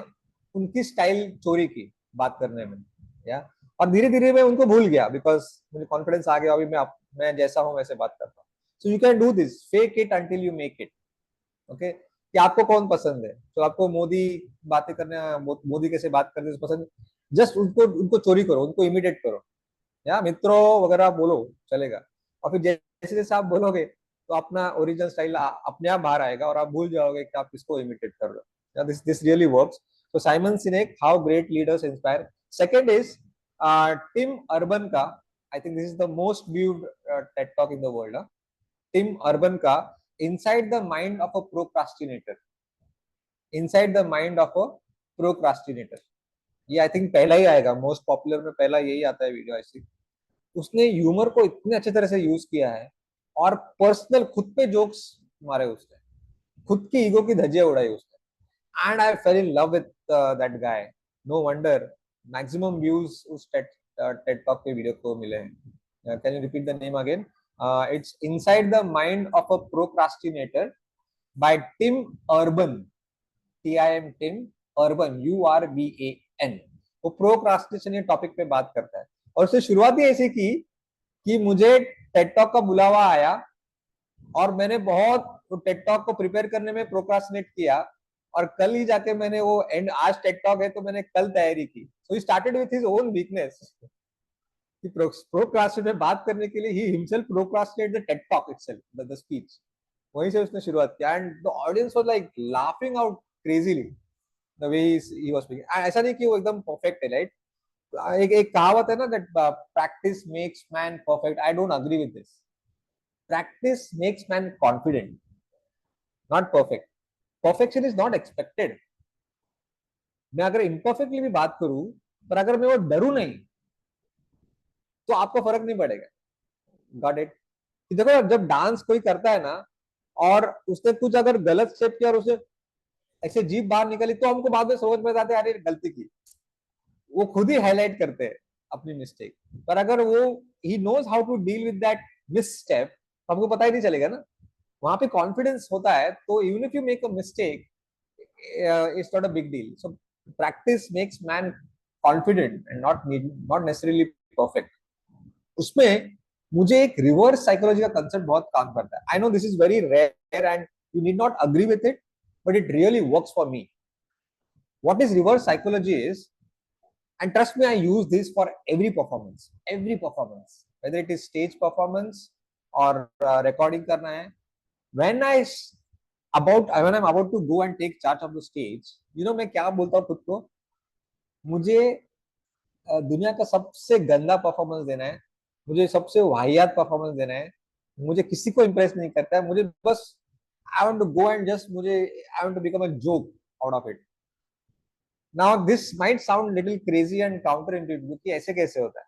उनकी स्टाइल चोरी की बात करने में, या, और धीरे धीरे मैं उनको भूल गया, बिकॉज मुझे कॉन्फिडेंस आ गया, अभी मैं जैसा हूं वैसे बात करता हूँ। So you can do this, fake it until you make it. Okay, कि आपको कौन पसंद है, तो आपको मोदी बातें करना, मोदी कैसे बात करने से पसंद, जस्ट उनको उनको चोरी करो, उनको इमिटेट करो, या मित्रों वगैरह बोलो, चलेगा। और फिर जैसे जैसे आप बोलोगे, तो अपना ओरिजिनल स्टाइल अपने आप बाहर आएगा, और आप भूल जाओगे कि आप किसको इमिटेट कर रहे हो। This really works. So Simon Sinek, how great leaders inspire. Second is Tim Urban का, I think this is the most viewed TED talk in the world. Tim Urban का Inside the Mind of a Procrastinator. Inside the Mind of a Procrastinator. ये I think पहला ही आएगा, most popular में पहला यही आता है वीडियो ऐसी। उसने ह्यूमर को इतने अच्छे तरह से यूज किया है, और पर्सनल खुद पे जोक्स मारे उसने, खुद की ईगो की धज्जियां उड़ाई उसने, and I fell in love with that guy. No wonder maximum views उस TED Talk के वीडियो को मिले हैं। Can you repeat the name again? It's Inside the Mind of a Procrastinator by Tim Urban. Tim Urban, Urban. एन। वो procrastination ये topic पे बात करता है, और उसने शुरुआत ही ऐसी की कि मुझे टेड टॉक का बुलावा आया और मैंने बहुत टेड टॉक को प्रिपेयर करने में प्रोक्रास्टिनेट किया, और कल ही जाके मैंने वो एंड, आज टेड टॉक है तो मैंने कल तैयारी की। So he started with his own weakness कि प्रोक्रास्टिनेट में बात करने के लिए he himself procrastinate the TED talk itself, the speech. वहीं से उसने शुरुआत किया, and the audience was like laughing out crazily the way he was speaking. ऐसा नहीं कि वो एकदम परफेक्ट है, राइट? एक कहावत है ना, that practice makes man perfect. I don't agree with this. Practice makes man confident, not perfect. Perfection is not expected. मैं अगर इम्परफेक्टली भी बात करूं, पर अगर मैं वो डरू नहीं, तो आपको फर्क नहीं पड़ेगा। Got it? देखो, जब डांस कोई करता है ना, और उसने कुछ अगर गलत स्टेप किया और उसे ऐसे जीभ बाहर निकली, तो हमको बाद में समझ में आते हैं अरे गलती की। वो खुद ही हाईलाइट करते हैं अपनी मिस्टेक। पर अगर वो ही knows how to deal with that misstep, तो हमको पता ही नहीं चलेगा ना। वहां पे कॉन्फिडेंस होता है, तो even if you make a mistake, it's not a big deal. So practice makes man confident and not necessarily perfect. उसमें मुझे एक रिवर्स साइकोलॉजी का कंसेप्ट बहुत काम करता है। I know this is very rare and you need not agree with it, but it really works for me. What is reverse psychology is, and trust me, I use this for every performance, whether it is stage performance or recording karna hai. when i when I'm about to go and take charge of the stage, मैं क्या बोलता हूँ खुद को, मुझे दुनिया का सबसे गंदा परफॉर्मेंस देना है, मुझे सबसे वाहियात परफॉर्मेंस देना है, मुझे किसी को इंप्रेस नहीं करता है, मुझे बस I want to go and just मुझे I want to become a joke out of it. Now this might sound little crazy and counterintuitive कि ऐसे कैसे होता है,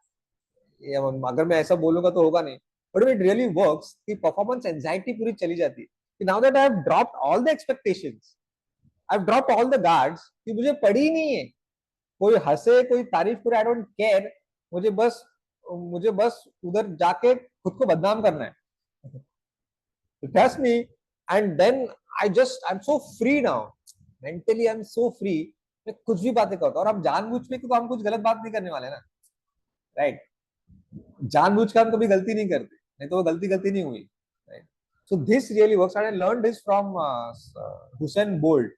अगर मैं ऐसा बोलूंगा तो होगा नहीं, बट इट रियली वर्क्स कि परफॉर्मेंस एंजाइटी पूरी चली जाती है कि now that I have dropped all the expectations, I have dropped all the guards, कि मुझे पड़ी ही नहीं है, कोई हंसे कोई तारीफ करे, आई डोंट केयर। मुझे बस उधर जाके खुद को बदनाम करना है। Trust me. And then I am so free now, mentally I am so free. मैं कुछ भी बातें करता हूँ, और हम जानबूझ के, तो हम कुछ गलत बात नहीं करने वाले ना, राइट? जानबूझ के हम कभी गलती नहीं करते, नहीं तो वो गलती गलती नहीं हुई, right? So this really works. I learn this from Usain Bolt.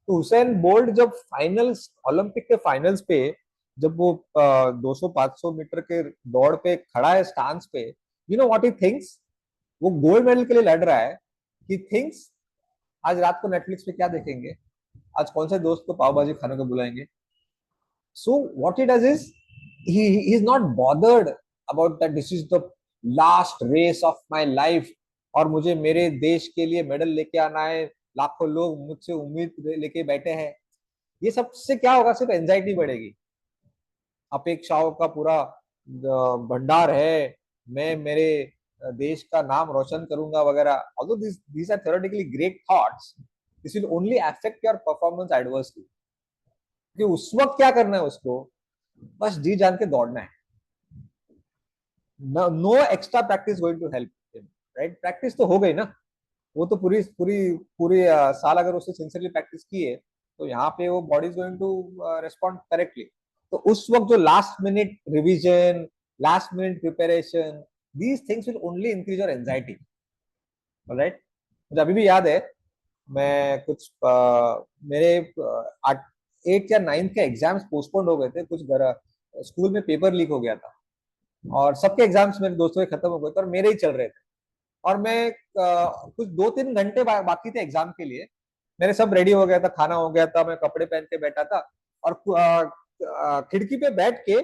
तो हुसैन बोल्ट जब फाइनल्स, ओलंपिक के फाइनल्स पे, जब वो 200-500 मीटर के दौड़ पे खड़ा है स्टांस पे, you know what he thinks, वो गोल्ड मेडल के लिए लड़ रहा है, ही थिंक्स आज रात को नेटफ्लिक्स पे क्या देखेंगे, आज कौन से दोस्त को पाव भाजी खाने को बुलाएंगे। So what he does is, he is not bothered about that this is the last race of my life, और मुझे मेरे देश के लिए मेडल लेके आना है, लाखों लोग मुझसे उम्मीद लेके बैठे हैं। ये सबसे क्या होगा, सिर्फ एंजाइटी बढ़ेगी, अपेक्षाओं का पूरा भंडार है, मैं मेरे देश का नाम रोशन करूंगा वगैरह। although these are theoretically great thoughts, this will only affect your performance adversely। कि उस वक्त क्या करना है उसको, बस जी जान के दौड़ना है। No extra practice going to help, right? Practice तो हो गई ना, वो तो पूरी पूरी पूरी साल अगर उससे सिंसियरली प्रैक्टिस की है, तो यहाँ पे वो body is going to respond correctly. तो उस वक्त जो last minute revision, last minute preparation, these things will only increase your anxiety, right? मुझे अभी भी याद है, मैं कुछ मेरे 8 या 9 के एग्जाम्स पोस्टपोन्ड हो गए थे, कुछ स्कूल में पेपर लीक हो गया था, और सबके एग्जाम्स मेरे दोस्तों के खत्म हो गए थे और मेरे ही चल रहे थे। और मैं कुछ 2-3 घंटे बाकी थे एग्जाम के लिए, मेरे सब रेडी हो गया था, खाना हो गया था, मैं कपड़े पहन के बैठा था, और खिड़की पे बैठ के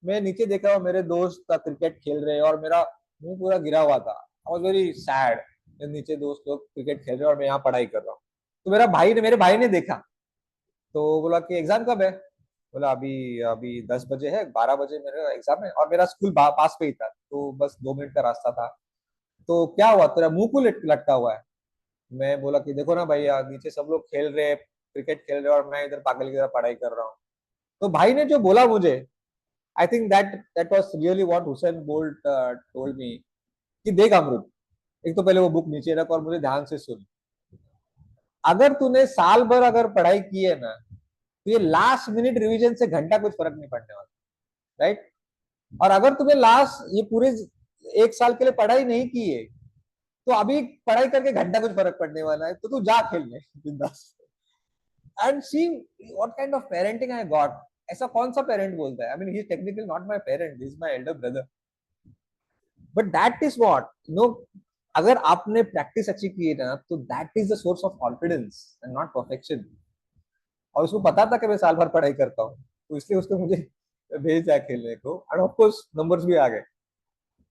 मैं नीचे देखा मेरे दोस्त क्रिकेट खेल रहे, और मेरा मुंह पूरा गिरा हुआ था। आई वाज वेरी सैड, नीचे दोस्त लोग क्रिकेट खेल रहे और मैं यहाँ पढ़ाई कर रहा हूँ। तो मेरे भाई ने देखा, तो बोला कि एग्जाम कब है? बोला अभी अभी 10 बजे है, 12 बजे मेरा एग्जाम है, और मेरा स्कूल पास पे ही था, तो बस 2 मिनट का रास्ता था। तो क्या हुआ, तेरा मुंह को लटका हुआ है? मैं बोला कि देखो ना भैया, नीचे सब लोग खेल रहे, क्रिकेट खेल रहे, और मैं इधर पागल की तरह पढ़ाई कर रहा हूँ। तो भाई ने जो बोला मुझे, I think that was really what Usain Bolt told me, कि देख अमरुद, एक तो पहले वो बुक नीचे रख और मुझे ध्यान से सुन। अगर तूने साल भर अगर पढ़ाई की है ना, तो ये लास्ट मिनट रिवीजन से घंटा कुछ फर्क नहीं पड़ने वाला, राइट। और अगर तुम्हें लास्ट ये पूरे 1 साल के लिए पढ़ाई नहीं की है, तो अभी पढ़ाई करके घंटा कुछ फर्क पड़ने वाला है, तो तू जा खेलने बिंदास। And see what kind of parenting I got. ऐसा कौन सा पेरेंट बोलता है, I mean he is technically not my parent, he is my elder brother, but that is what no, अगर आपने प्रैक्टिस अच्छी की है ना, तो that is the source of confidence and not perfection. और उसको पता था कि मैं साल भर पढ़ाई करता हूँ, तो इसलिए उसने मुझे भेज दिया खेलने को, एंड ऑफ कोर्स नंबर्स भी आ गए।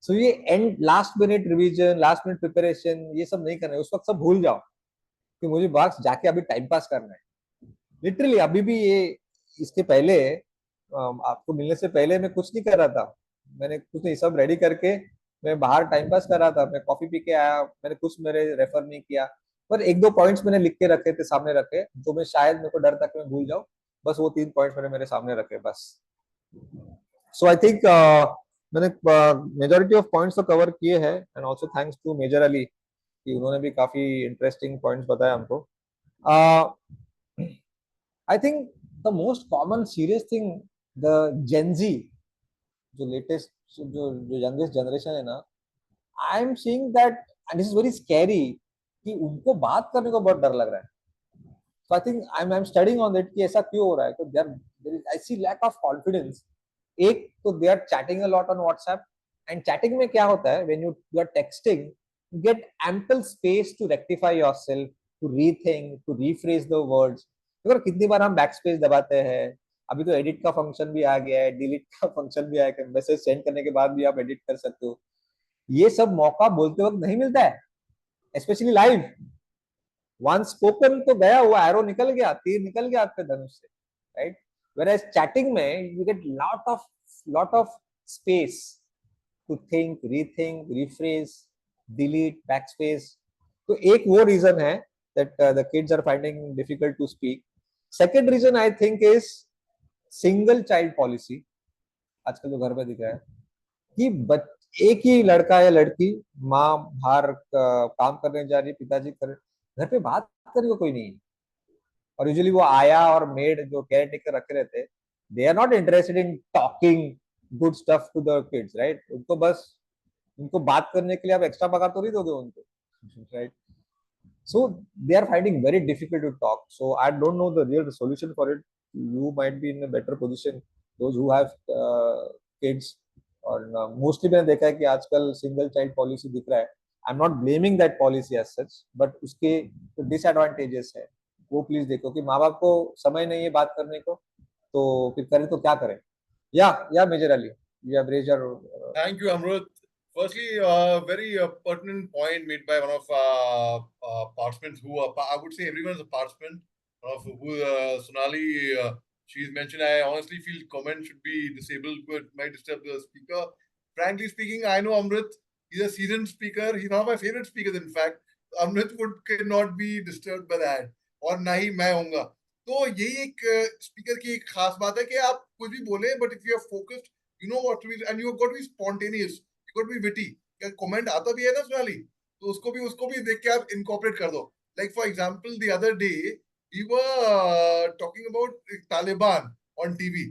सो ये and last minute revision, last minute preparation, ये सब नहीं करना है, उस वक्त सब भूल जाओ कि मुझे बाहर जाके अभी टाइम पास करना है। लिटरली अभी भी ये, इसके पहले आपको मिलने से पहले मैं कुछ नहीं कर रहा था, मैंने कुछ नहीं, सब रेडी करके मैं बाहर टाइम पास कर रहा था, मैं कॉफी पी के आया, मैंने कुछ मेरे रेफर नहीं किया, पर 1-2 पॉइंट्स मैंने लिख के रखे थे, सामने रखे, जो मैं शायद मेरे को डर था कि मैं भूल जाऊं, बस वो 3 पॉइंट्स मैंने मेरे सामने रखे बस। सो आई थिंक मैंने मेजोरिटी ऑफ पॉइंट्स तो कवर किए हैं, and also thanks to Major Ali कि उन्होंने भी काफी इंटरेस्टिंग पॉइंट्स बताया हमको। I think the most common serious thing, the Gen Z, जो लेटेस्ट, जो जो यंगेस्ट जनरेशन है ना, I am seeing that, and this is very scary, कि उनको बात करने को बहुत डर लग रहा है। So I think I am studying on that कि ऐसा क्यों हो रहा है, तो there is, I see lack of confidence. एक तो they are chatting a lot on WhatsApp, and chatting में क्या होता है, when you are texting, you get ample space to rectify yourself, to rethink, to rephrase the words. देखो कितनी बार हम back space दबाते हैं, अभी तो एडिट का फंक्शन भी आ गया है, डिलीट का फंक्शन भी आया है, मैसेज सेंड करने के बाद भी आप एडिट कर सकते हो। ये सब मौका बोलते वक्त नहीं मिलता है, स्पेशली लाइव। वन स्पोकन तो गया हुआ, एरो निकल गया, तीर निकल गया आपके धनुष से, राइट। वेयर चैटिंग में you get lot of space to think, rethink, rephrase, delete, backspace. तो एक वो रीजन है that the kids are finding difficult to speak. Second reason I think is single child policy. आजकल जो घर पे दिख रहा है कि एक ही लड़का या लड़की, माँ बाहर काम करने जा रही है, पिताजी कर, घर पे बात करने को कोई नहीं है। और यूजुअली वो आया और मेड जो केयर टेकर रखे रहते, they are not interested in talking good stuff to the kids, right. उनको बस, उनको बात करने के लिए आप एक्स्ट्रा पगार तो नहीं दोगे उनको, right. So they are finding very difficult to talk. So I don't know the real solution for it. You might be in a better position, those who have kids. और मोस्टली मैंने देखा है कि आजकल सिंगल चाइल्ड पॉलिसी दिख रहा है। I am not blaming that policy as such, but उसके जो डिसएडवांटेजेस है वो प्लीज देखो, कि माँ बाप को समय नहीं है बात करने को, तो फिर करें तो क्या करें। या Major Ali, you have raised your Thank you, Amrut. Firstly, very pertinent point made by one of participants who I would say everyone is a participant of who Sonali. She's mentioned. I honestly feel comment should be disabled, but might disturb the speaker. Frankly speaking, I know Amrit. He's a seasoned speaker. He's one of my favorite speakers. In fact, Amrit would cannot be disturbed by that. और ना ही मैं होऊंगा। तो यही एक speaker की एक खास बात है कि आप कुछ भी बोले, but if you are focused, you know what to be, and you got to be spontaneous, you got to be witty. क्या कमेंट आता भी है ना सोनाली, तो उसको भी देख के आप इनकॉर्पोरेट कर दो। Like for example the other day we were talking about Taliban on TV,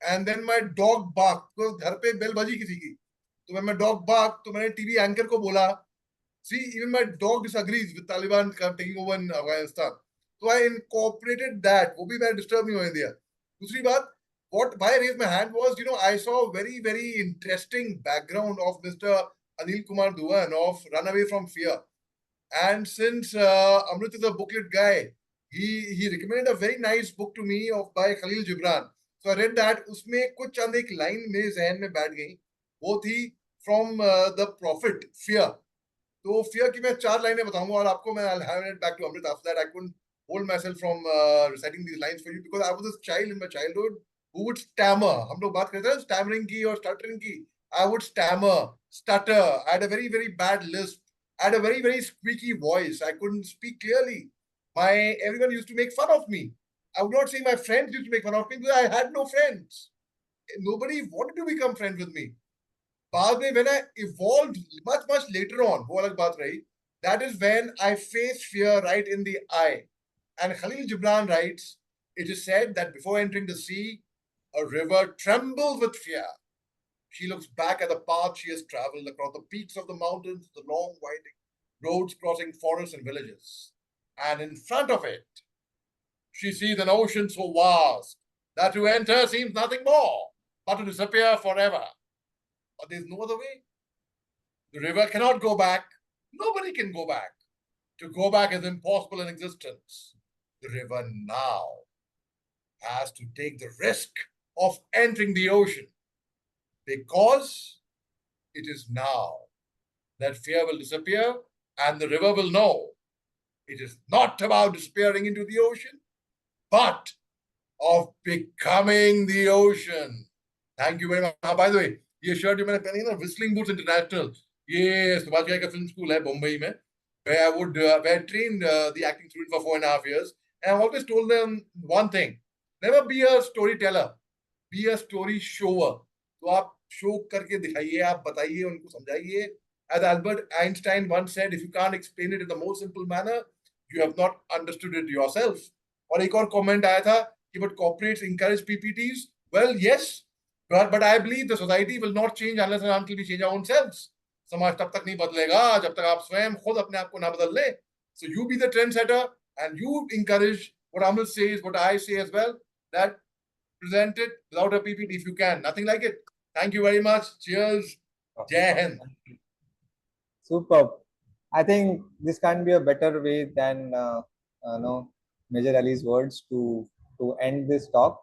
and then my dog barked, तो घर पे बेल बजी किसी की, तो मैं डॉग barked, तो मैंने टीवी एंकर को बोला, see even my dog disagrees with Taliban taking over in Afghanistan, so I incorporated that, वो भी मैं डिस्टर्ब नहीं होने दिया। दूसरी बात, why I raised my hand was, I saw a very, very interesting background of Mr. Anil Kumar Duan of Run Away from Fear. And since Amrit is a booklet guy, he recommended a very nice book to me by Khalil Gibran. So I read that. उसमें कुछ चंद एक line मेरे जहन में बैठ गई, वो थी from the Prophet, Fear. तो फियर की मैं 4 लाइनें बताऊंगा और आपको मैं I'll hand it back to Amrit after that. I couldn't hold myself from reciting these lines for you because I was a child in my childhood who would stammer. हम लोग बात करते हैं स्टैमरिंग की और स्टटरिंग की. I would stammer, stutter. I had a very, very bad lisp. I had a very, very squeaky voice. I couldn't speak clearly. Everyone used to make fun of me. I would not say my friends used to make fun of me because I had no friends. Nobody wanted to become friends with me. बाद में when I evolved much later on, वो अलग बात रही, that is when I faced fear right in the eye. And Khalil Gibran writes It is said that before entering the sea, a river trembles with fear. She looks back at the path she has traveled across the peaks of the mountains, the long winding roads crossing forests and villages. And in front of it, she sees an ocean so vast that to enter seems nothing more but to disappear forever. But there's no other way. The river cannot go back. Nobody can go back. To go back is impossible in existence. The river now has to take the risk of entering the ocean because it is now that fear will disappear and the river will know it is not about disappearing into the ocean, but of becoming the ocean. Thank you very much. By the way, ये shirt जो मैंने पहनी है ना, Whistling Boots International, ये सुभाष घई का film school है मुंबई में, where I trained the acting student for 4.5 years, and I always told them one thing: never be a storyteller, be a story shower. तो आप शो करके दिखाइए, आप बताइए, उनको समझाइए. As Albert Einstein once said, if you can't explain it in the most simple manner, you have not understood it yourself. और एक और comment आया था कि but corporates encourage PPTs. Well, yes, but I believe the society will not change unless and until we change our own selves. समाज तब तक नहीं बदलेगा जब तक आप स्वयं खुद अपने आप को ना बदल ले. So you be the trendsetter and you encourage what Amrit says, what I say as well, that present it without a PPT if you can. Nothing like it. Thank you very much. Cheers. Jai Hind. Superb. I think this can't be a better way than Major Ali's words to end this talk.